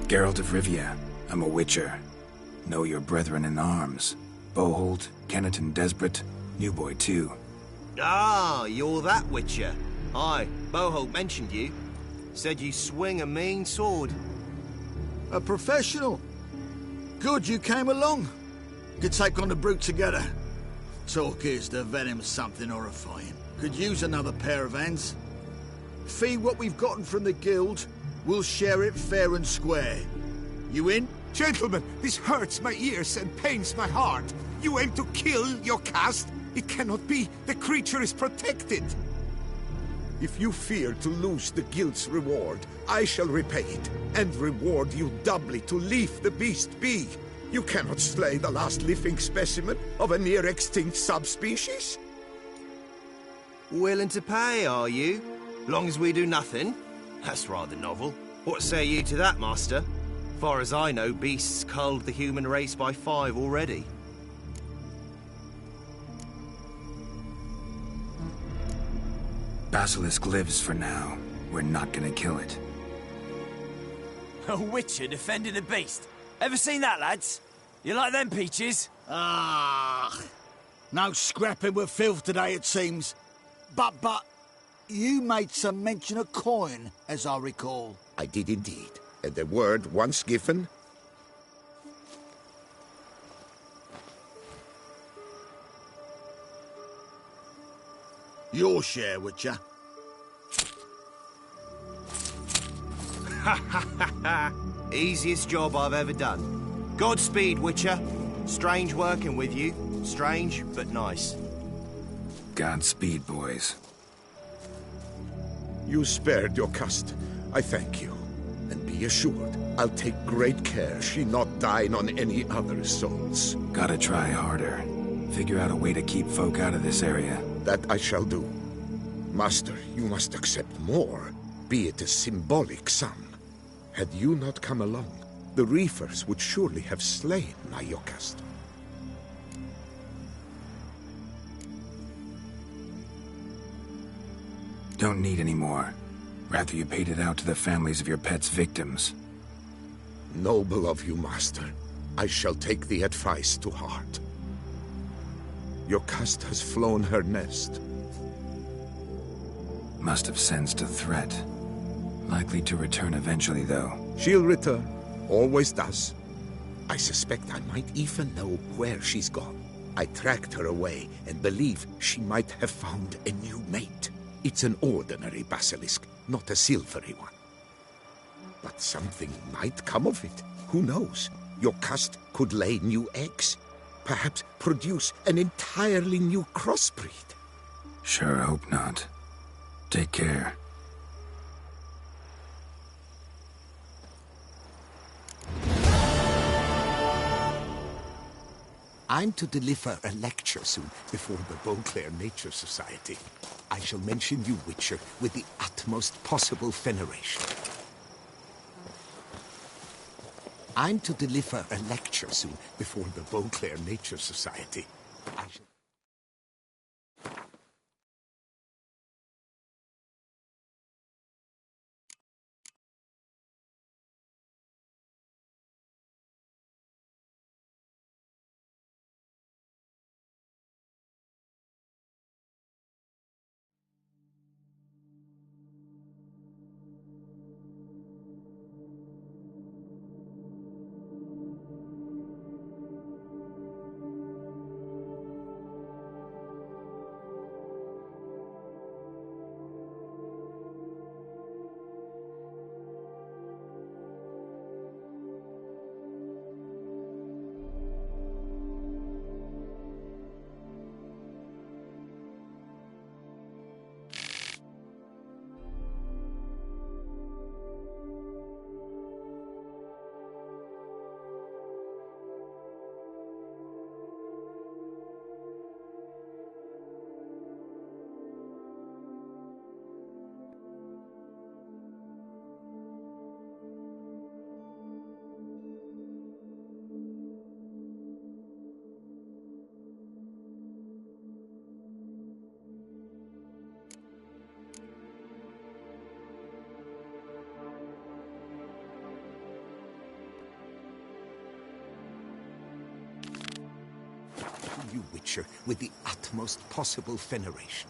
Geralt of Rivia. I'm a witcher. Know your brethren in arms. Boholt, Kenneton Desperate, New Boy too. Ah, you're that witcher. Aye, Boholt mentioned you. Said you swing a mean sword. A professional. Good you came along. Could take on the brute together. Talk is the venom's something horrifying. Could use another pair of hands. Feed what we've gotten from the guild, We'll share it fair and square. You in? Gentlemen, this hurts my ears and pains my heart. You aim to kill your caste? It cannot be. The creature is protected. If you fear to lose the guild's reward, I shall repay it, and reward you doubly to leave the beast be. You cannot slay the last living specimen of a near-extinct subspecies. Willing to pay, are you? Long as we do nothing? That's rather novel. What say you to that, master? Far as I know, beasts culled the human race by 5 already. Basilisk lives for now. We're not gonna kill it. A witcher defending a beast. Ever seen that, lads? You like them peaches? Ah, no scrapping with filth today, it seems. But, you made some mention of coin, as I recall. I did indeed. And the word once given... Your share, Witcher. Easiest job I've ever done. Godspeed, Witcher. Strange working with you. Strange, but nice. Godspeed, boys. You spared your caste. I thank you. And be assured, I'll take great care she not dine on any other souls. Gotta try harder. Figure out a way to keep folk out of this area. That I shall do. Master, you must accept more, be it a symbolic sum. Had you not come along, the reefers would surely have slain my Yokast. Don't need any more. Rather you paid it out to the families of your pet's victims. Noble of you, Master. I shall take the advice to heart. Your caste has flown her nest. Must have sensed a threat. Likely to return eventually, though. She'll return. Always does. I suspect I might even know where she's gone. I tracked her away and believe she might have found a new mate. It's an ordinary basilisk, not a silvery one. But something might come of it. Who knows? Your caste could lay new eggs. Perhaps produce an entirely new crossbreed. Sure hope not. Take care. I'm to deliver a lecture soon before the Beauclair Nature Society. I shall mention you, Witcher, with the utmost possible veneration. I'm to deliver a lecture soon before the Beauclair Nature Society. I shall... You, Witcher, with the utmost possible veneration.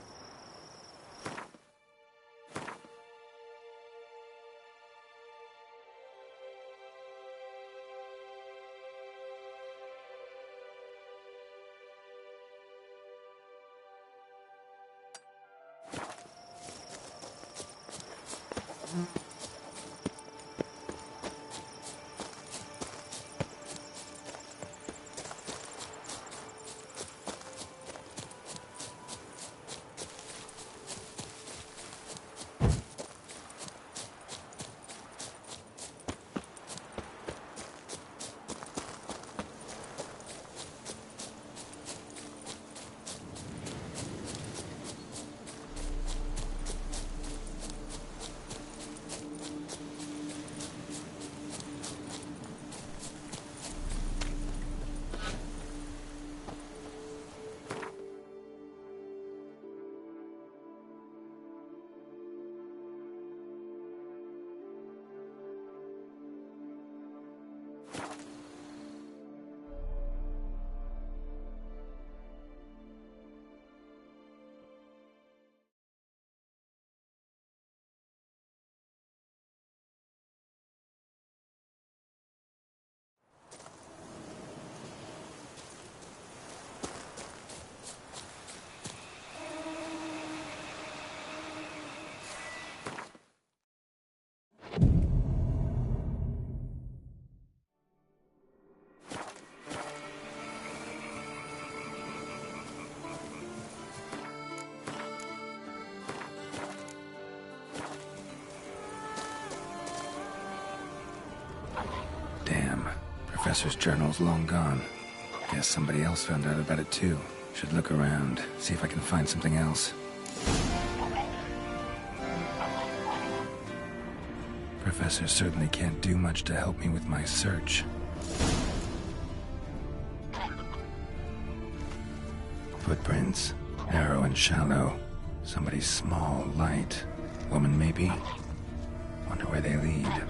Professor's journal's long gone. Guess somebody else found out about it too. Should look around, see if I can find something else. Professor certainly can't do much to help me with my search. Footprints. Narrow and shallow. Somebody small, light. Woman, maybe? Wonder where they lead.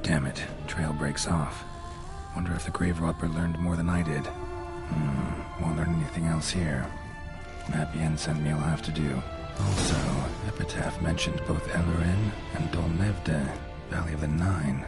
Damn it. Trail breaks off. Wonder if the grave robber learned more than I did. Won't learn anything else here. Map Yen sent me will have to do. Also, Epitaph mentioned both Elerin and Dolmevde, Valley of the Nine.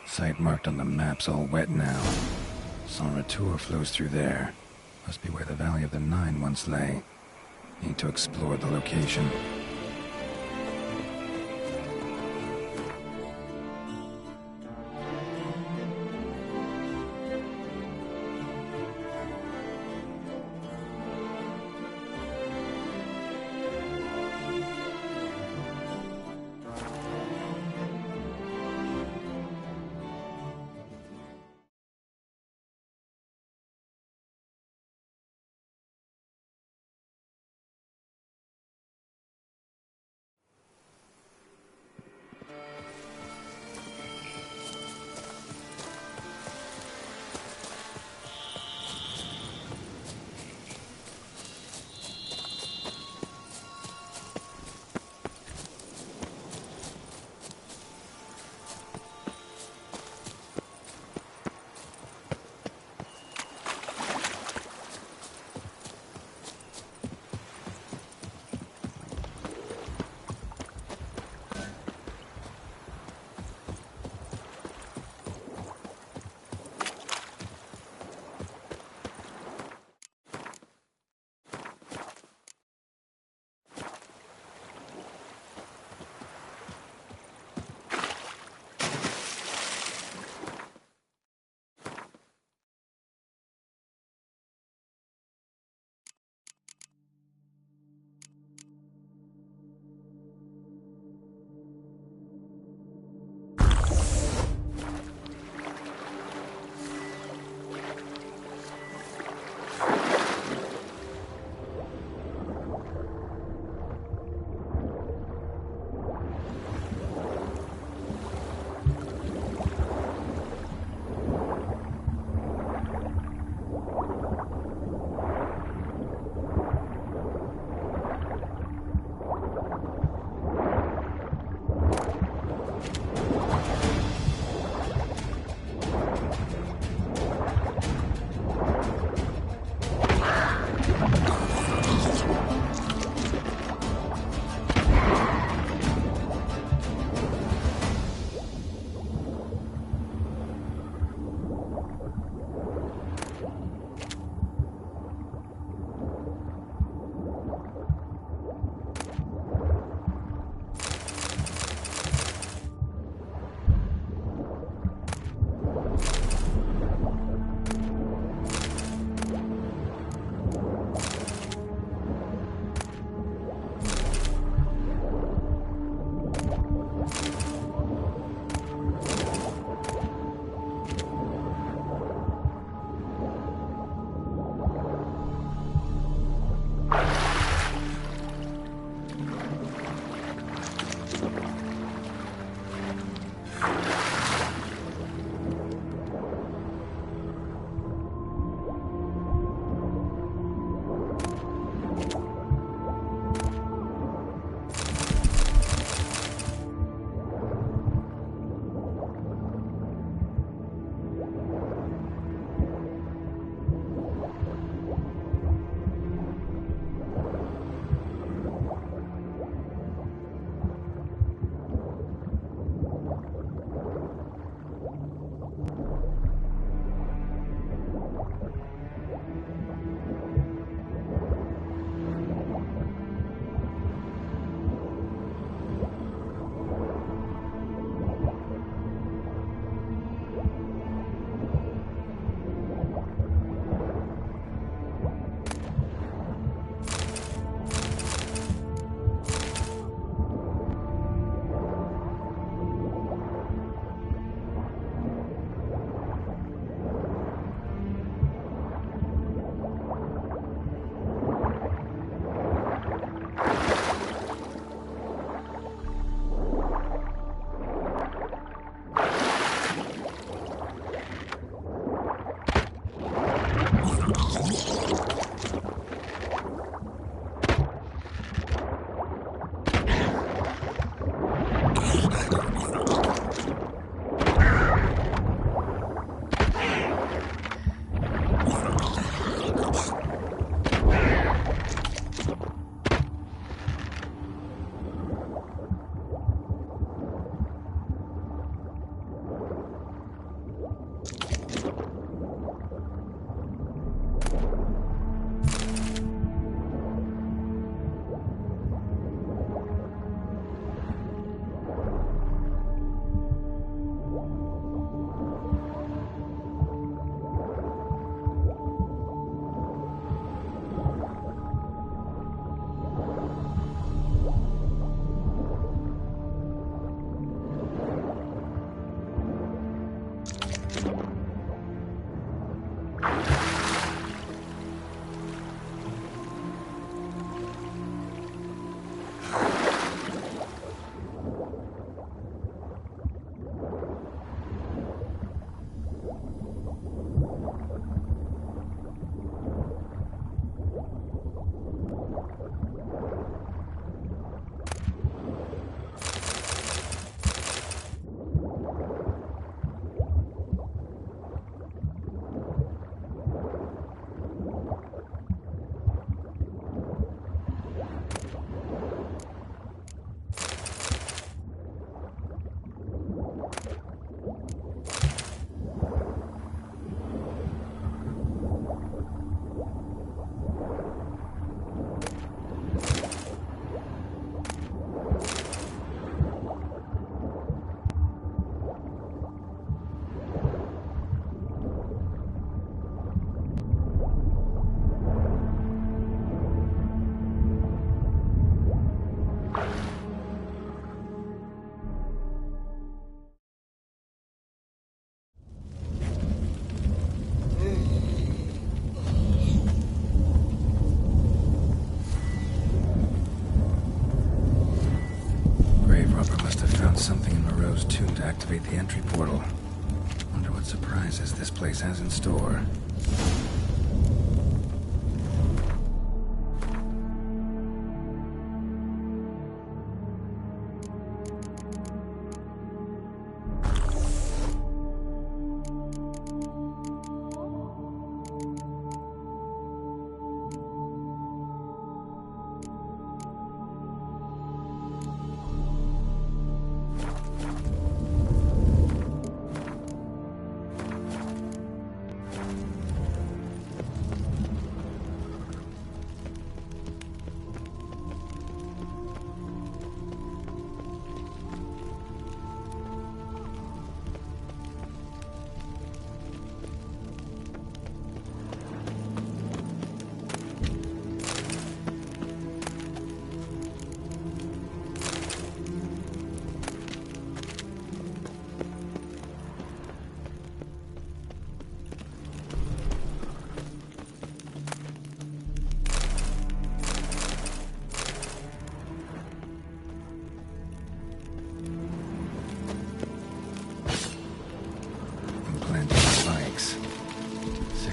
Site marked on the map's all wet now. Sans Retour flows through there. Must be where the Valley of the Nine once lay. Need to explore the location. 2 to activate the entry portal. Wonder what surprises this place has in store.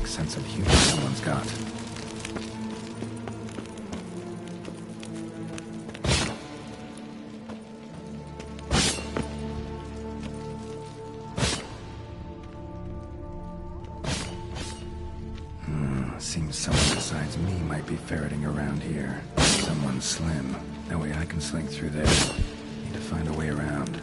Sense of humor someone's got. Seems someone besides me might be ferreting around here. Someone slim. That way I can slink through there. Need to find a way around.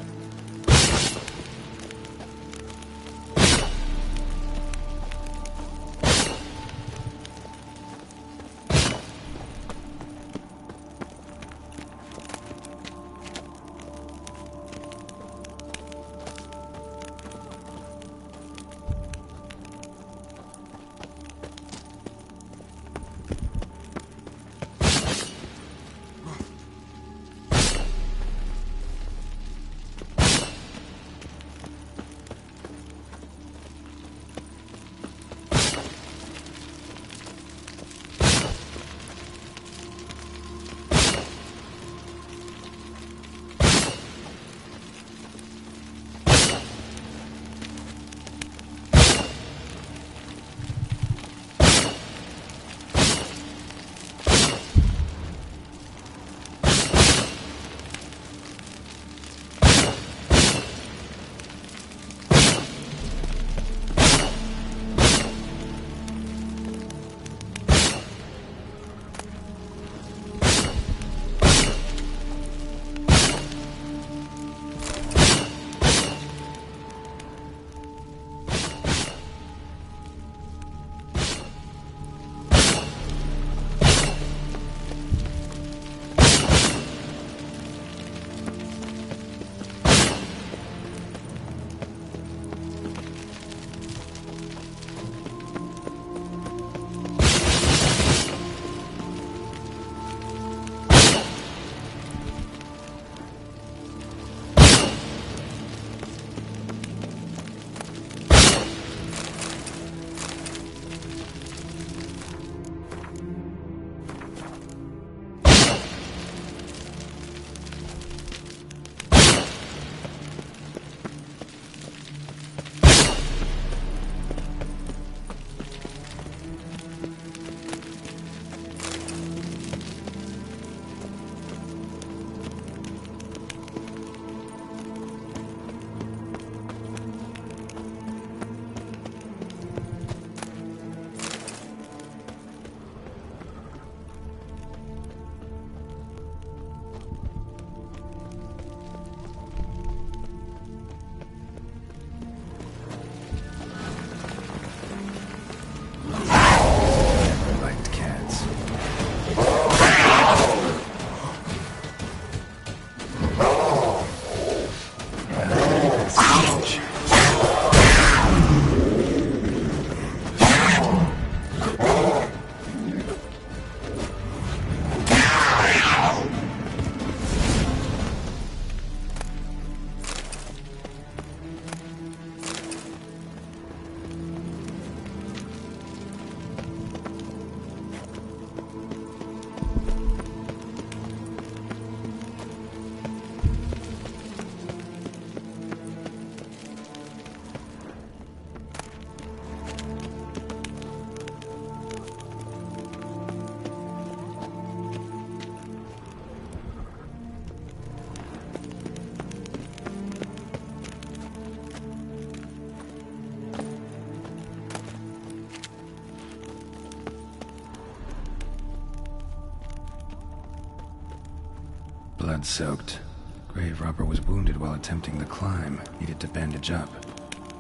blood-soaked. Grave robber was wounded while attempting the climb. Needed to bandage up.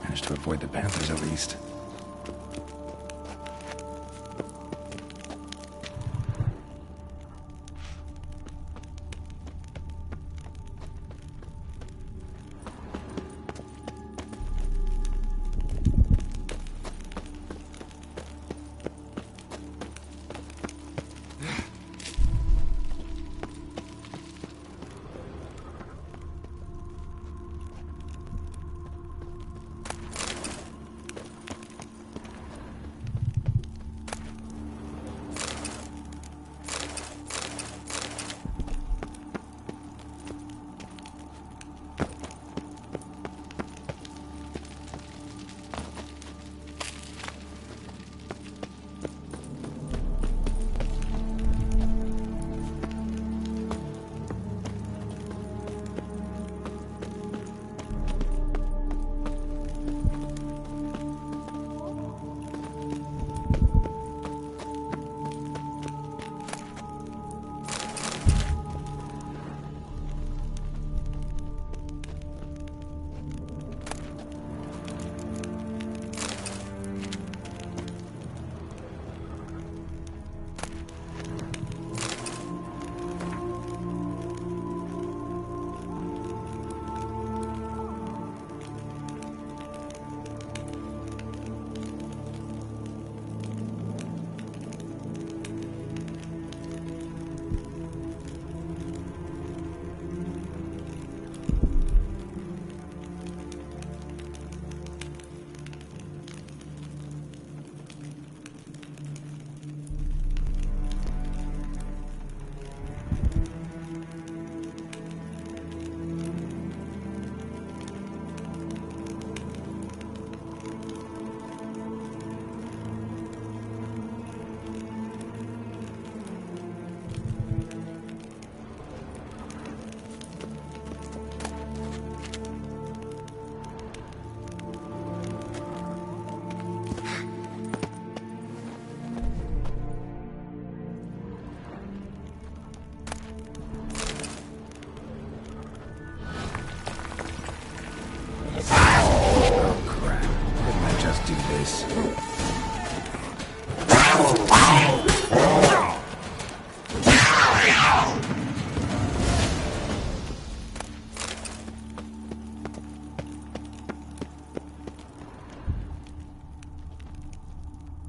Managed to avoid the Panthers at least.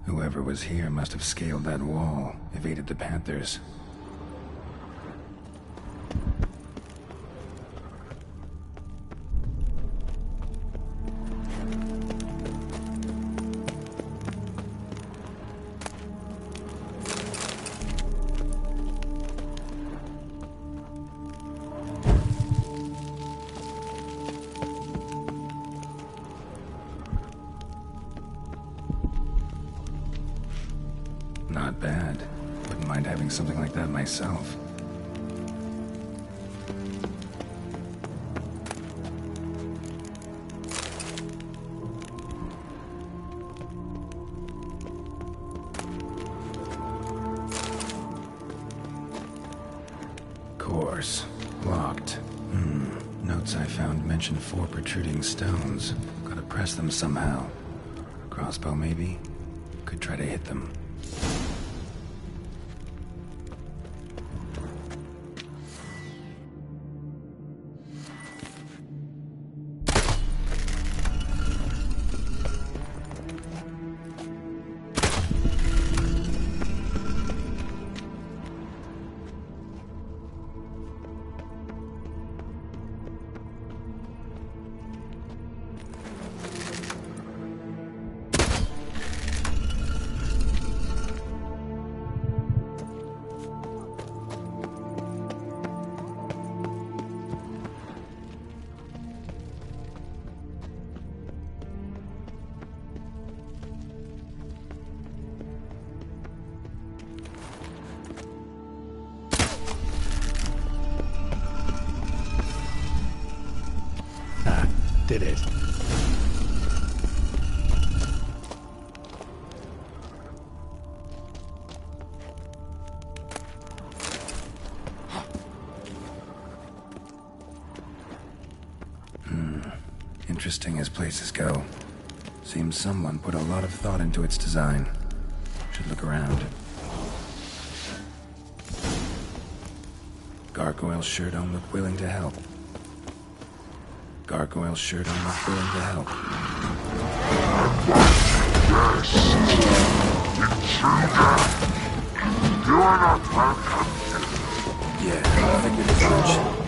Whoever was here must have scaled that wall, evaded the Panthers. Not bad. Wouldn't mind having something like that myself. Course. Locked. Notes I found mention 4 protruding stones. Gotta press them somehow. Crossbow, maybe? Could try to hit them. Did it. Interesting as places go. Seems someone put a lot of thought into its design. Should look around. Gargoyles sure don't look willing to help. Gargoyles sure don't look willing to help. You are not welcome. Yeah, I figured as much.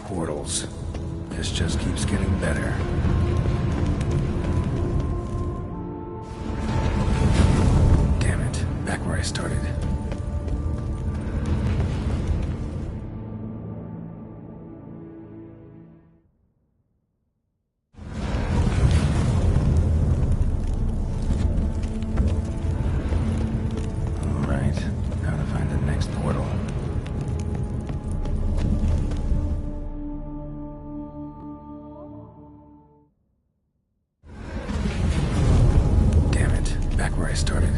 Portals. This just keeps getting better. Damn it, back where I started. Alright, now to find the next portal. Where I started.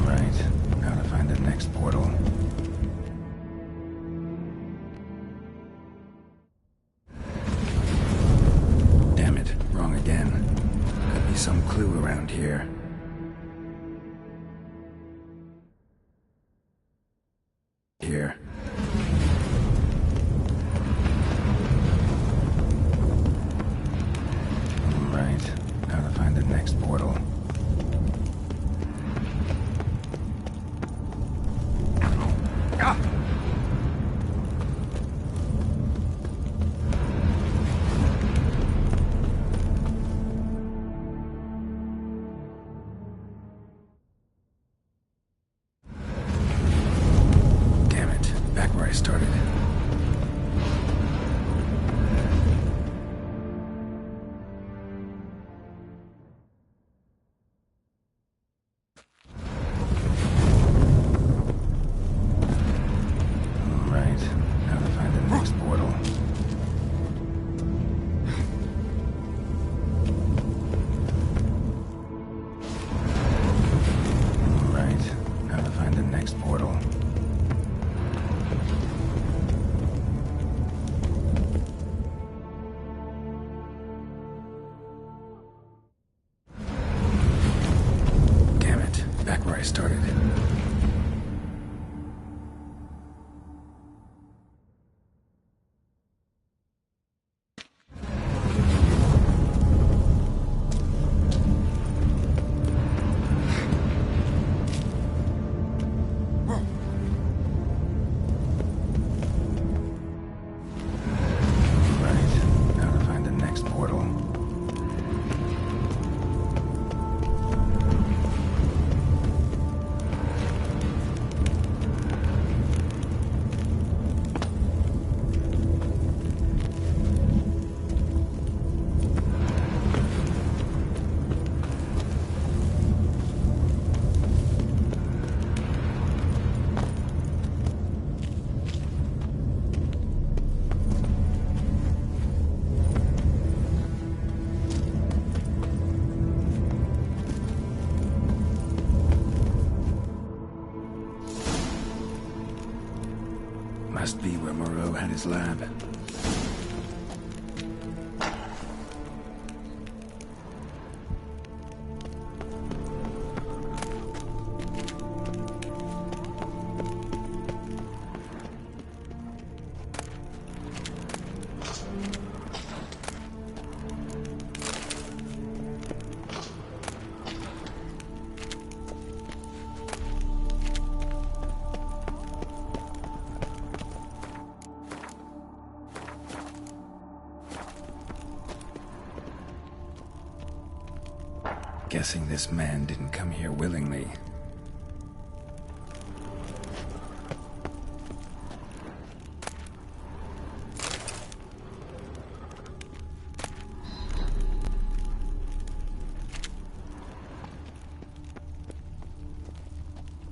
Right, now to find the next portal. Damn it, wrong again. Could be some clue around here. Here. Right, now to find the next portal. Where I started. Alright, now to find the next portal. Alright, now to find the next portal. Back where I started. Right, now to find the next portal. Must be where Moreau had his lab. Guessing this man didn't come here willingly.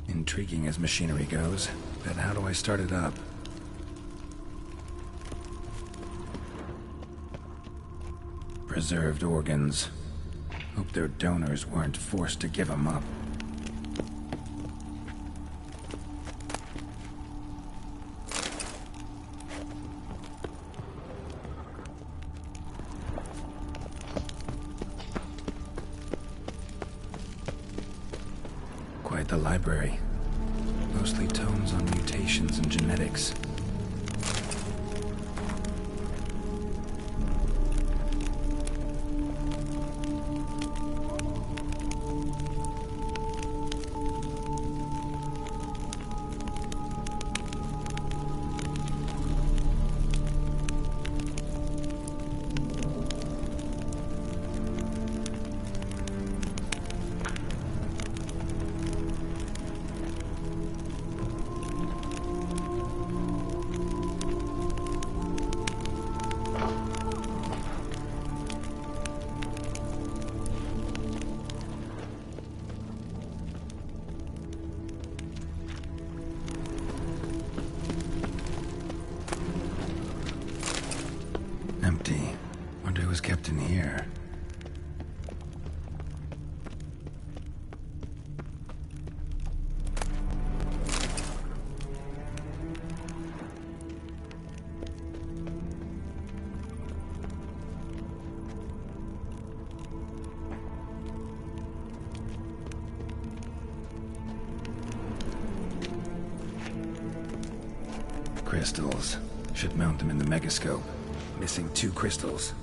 Intriguing as machinery goes, but how do I start it up? Preserved organs. Hope their donors weren't forced to give them up. Quite the library. Mostly tomes on mutations and genetics. Empty. Wonder who was kept in here. Crystals. Should mount them in the megascope. Missing 2 crystals.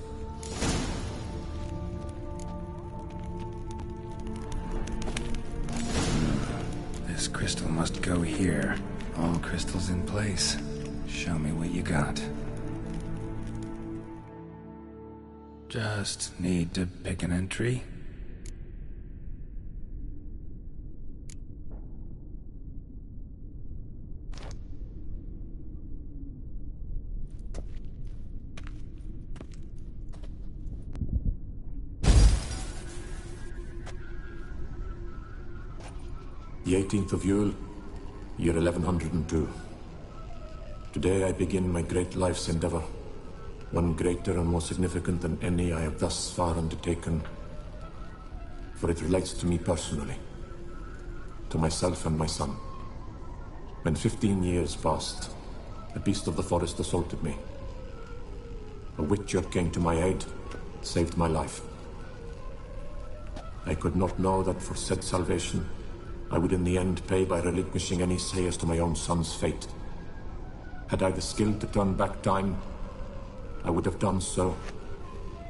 This crystal must go here. All crystals in place. Show me what you got. Just need to pick an entry. The 18th of Yule, year 1102. Today I begin my great life's endeavor, one greater and more significant than any I have thus far undertaken, for it relates to me personally, to myself and my son. When 15 years passed, a beast of the forest assaulted me. A witcher came to my aid, saved my life. I could not know that for said salvation, I would in the end pay by relinquishing any say as to my own son's fate. Had I the skill to turn back time, I would have done so,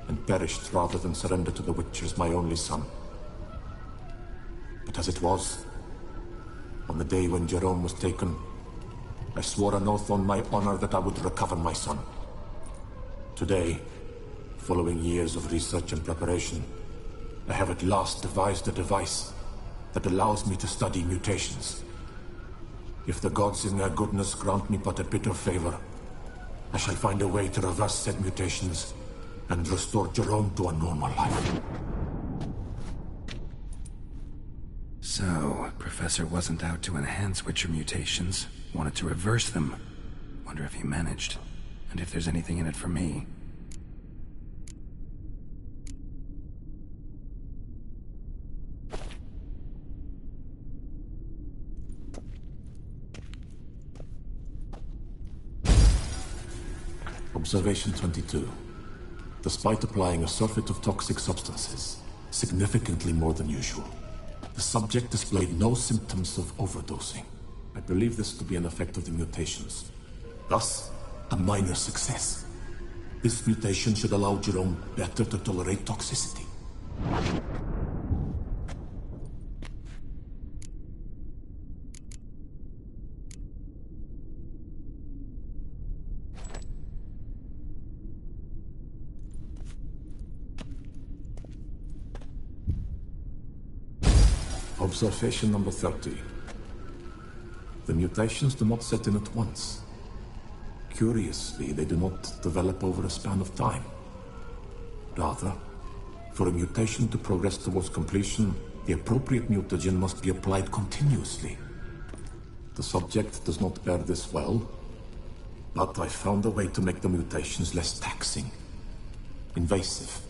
and perished rather than surrender to the Witchers my only son. But as it was, on the day when Jerome was taken, I swore an oath on my honor that I would recover my son. Today, following years of research and preparation, I have at last devised a device that allows me to study mutations. If the gods in their goodness grant me but a bit of favor, I shall find a way to reverse said mutations and restore Jerome to a normal life. So, Professor wasn't out to enhance Witcher mutations, wanted to reverse them. Wonder if he managed, and if there's anything in it for me. Observation 22. Despite applying a surfeit of toxic substances, significantly more than usual, the subject displayed no symptoms of overdosing. I believe this to be an effect of the mutations. Thus, a minor success. This mutation should allow Jerome better to tolerate toxicity. Observation number 30. The mutations do not set in at once. Curiously, they do not develop over a span of time. Rather, for a mutation to progress towards completion, the appropriate mutagen must be applied continuously. The subject does not bear this well, but I found a way to make the mutations less taxing, invasive.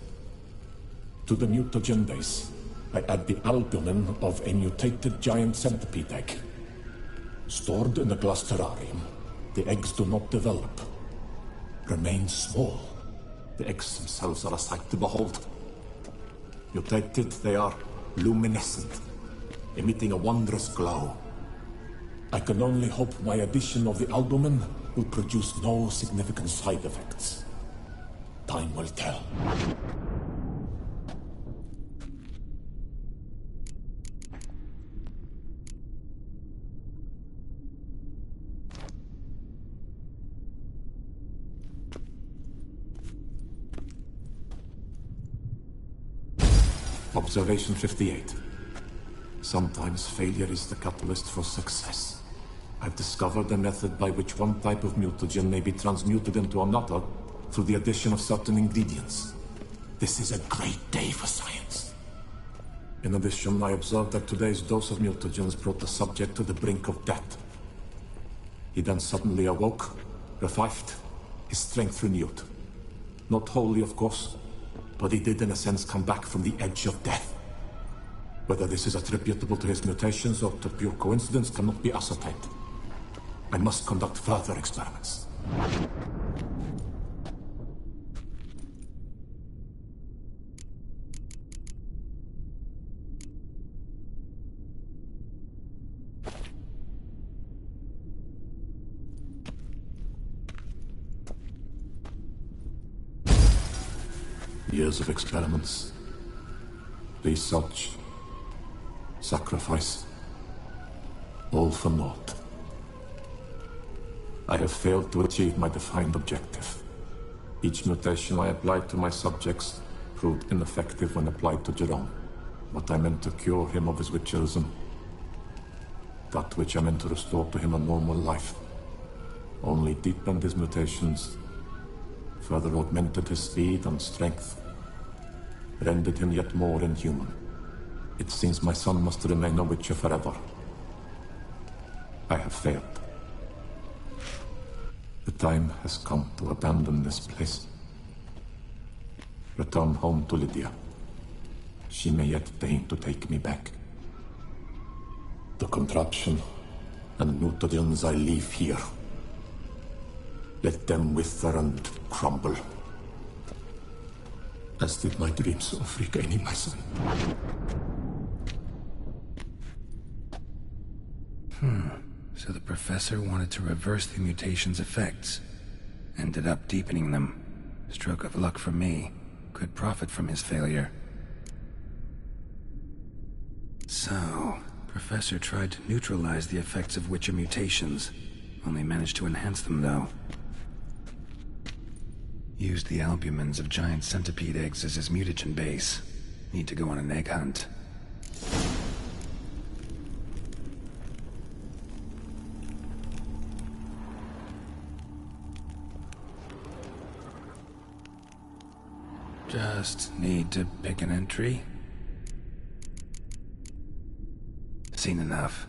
To the mutagen base, I add the albumin of a mutated giant centipede egg. Stored in a glass terrarium, the eggs do not develop, remain small. The eggs themselves are a sight to behold. Mutated, they are luminescent, emitting a wondrous glow. I can only hope my addition of the albumin will produce no significant side effects. Time will tell. Observation 58. Sometimes failure is the catalyst for success. I've discovered a method by which one type of mutagen may be transmuted into another through the addition of certain ingredients. This is a great day for science. In addition, I observed that today's dose of mutagens brought the subject to the brink of death. He then suddenly awoke, revived, his strength renewed. Not wholly, of course, but he did in a sense come back from the edge of death. Whether this is attributable to his mutations or to pure coincidence cannot be ascertained. I must conduct further experiments. Years of experiments, research, sacrifice, all for naught. I have failed to achieve my defined objective. Each mutation I applied to my subjects proved ineffective when applied to Jerome. What I meant to cure him of his witcherism, that which I meant to restore to him a normal life, only deepened his mutations, further augmented his speed and strength, rendered him yet more inhuman. It seems my son must remain a witcher forever. I have failed. The time has come to abandon this place. Return home to Lydia. She may yet deign to take me back. The contraption and mutagens I leave here, let them wither and crumble, as did my dreams of regaining my son. So the professor wanted to reverse the mutation's effects. Ended up deepening them. Stroke of luck for me. Could profit from his failure. So, Professor tried to neutralize the effects of Witcher mutations. Only managed to enhance them, though. Used the albumins of giant centipede eggs as his mutagen base. Need to go on an egg hunt. Just need to pick an entry. Seen enough.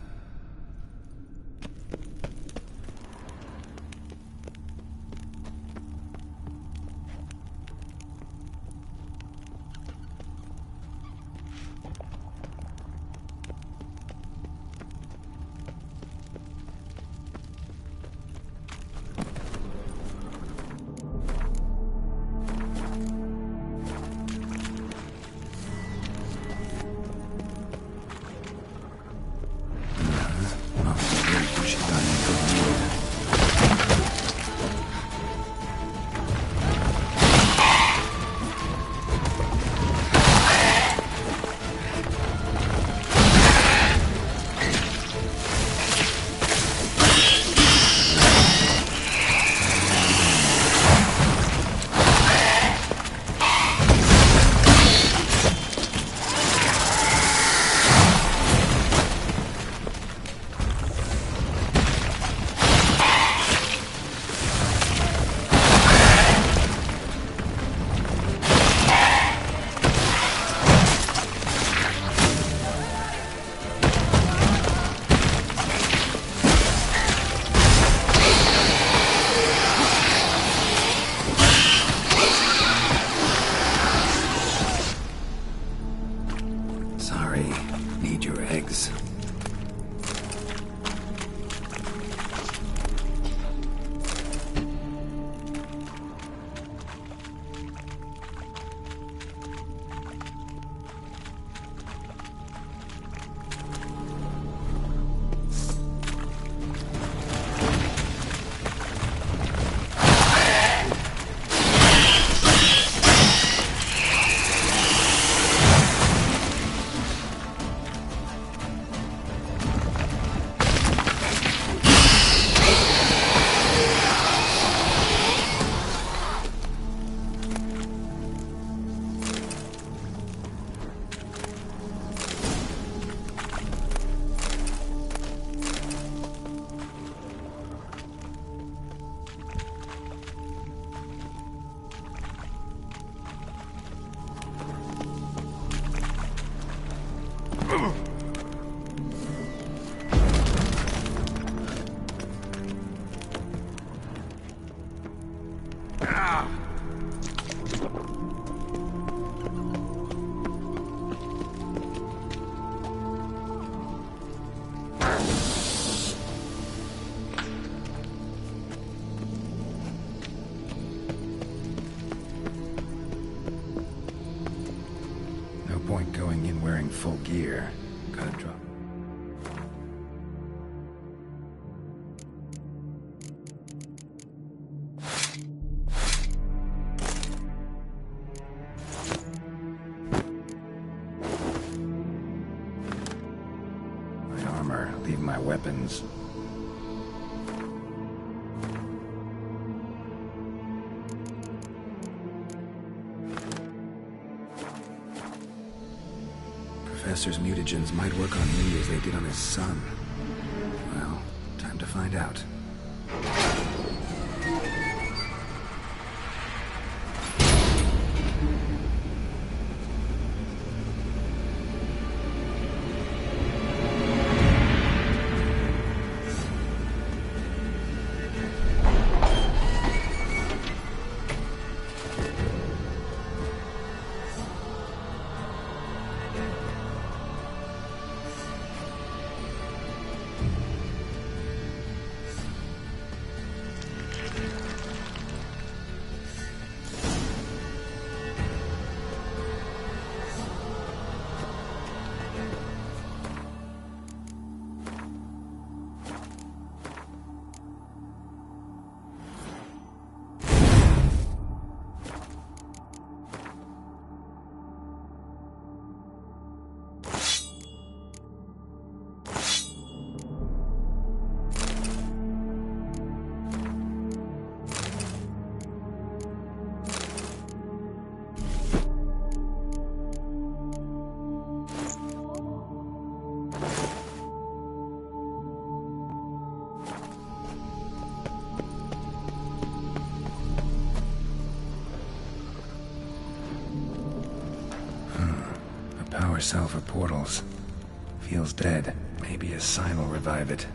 wearing full gear. Gotta drop. My armor, leave my weapons. Professor's mutagens might work on me as they did on his son. Well, time to find out. Power cell for portals. Feels dead. Maybe a sign will revive it.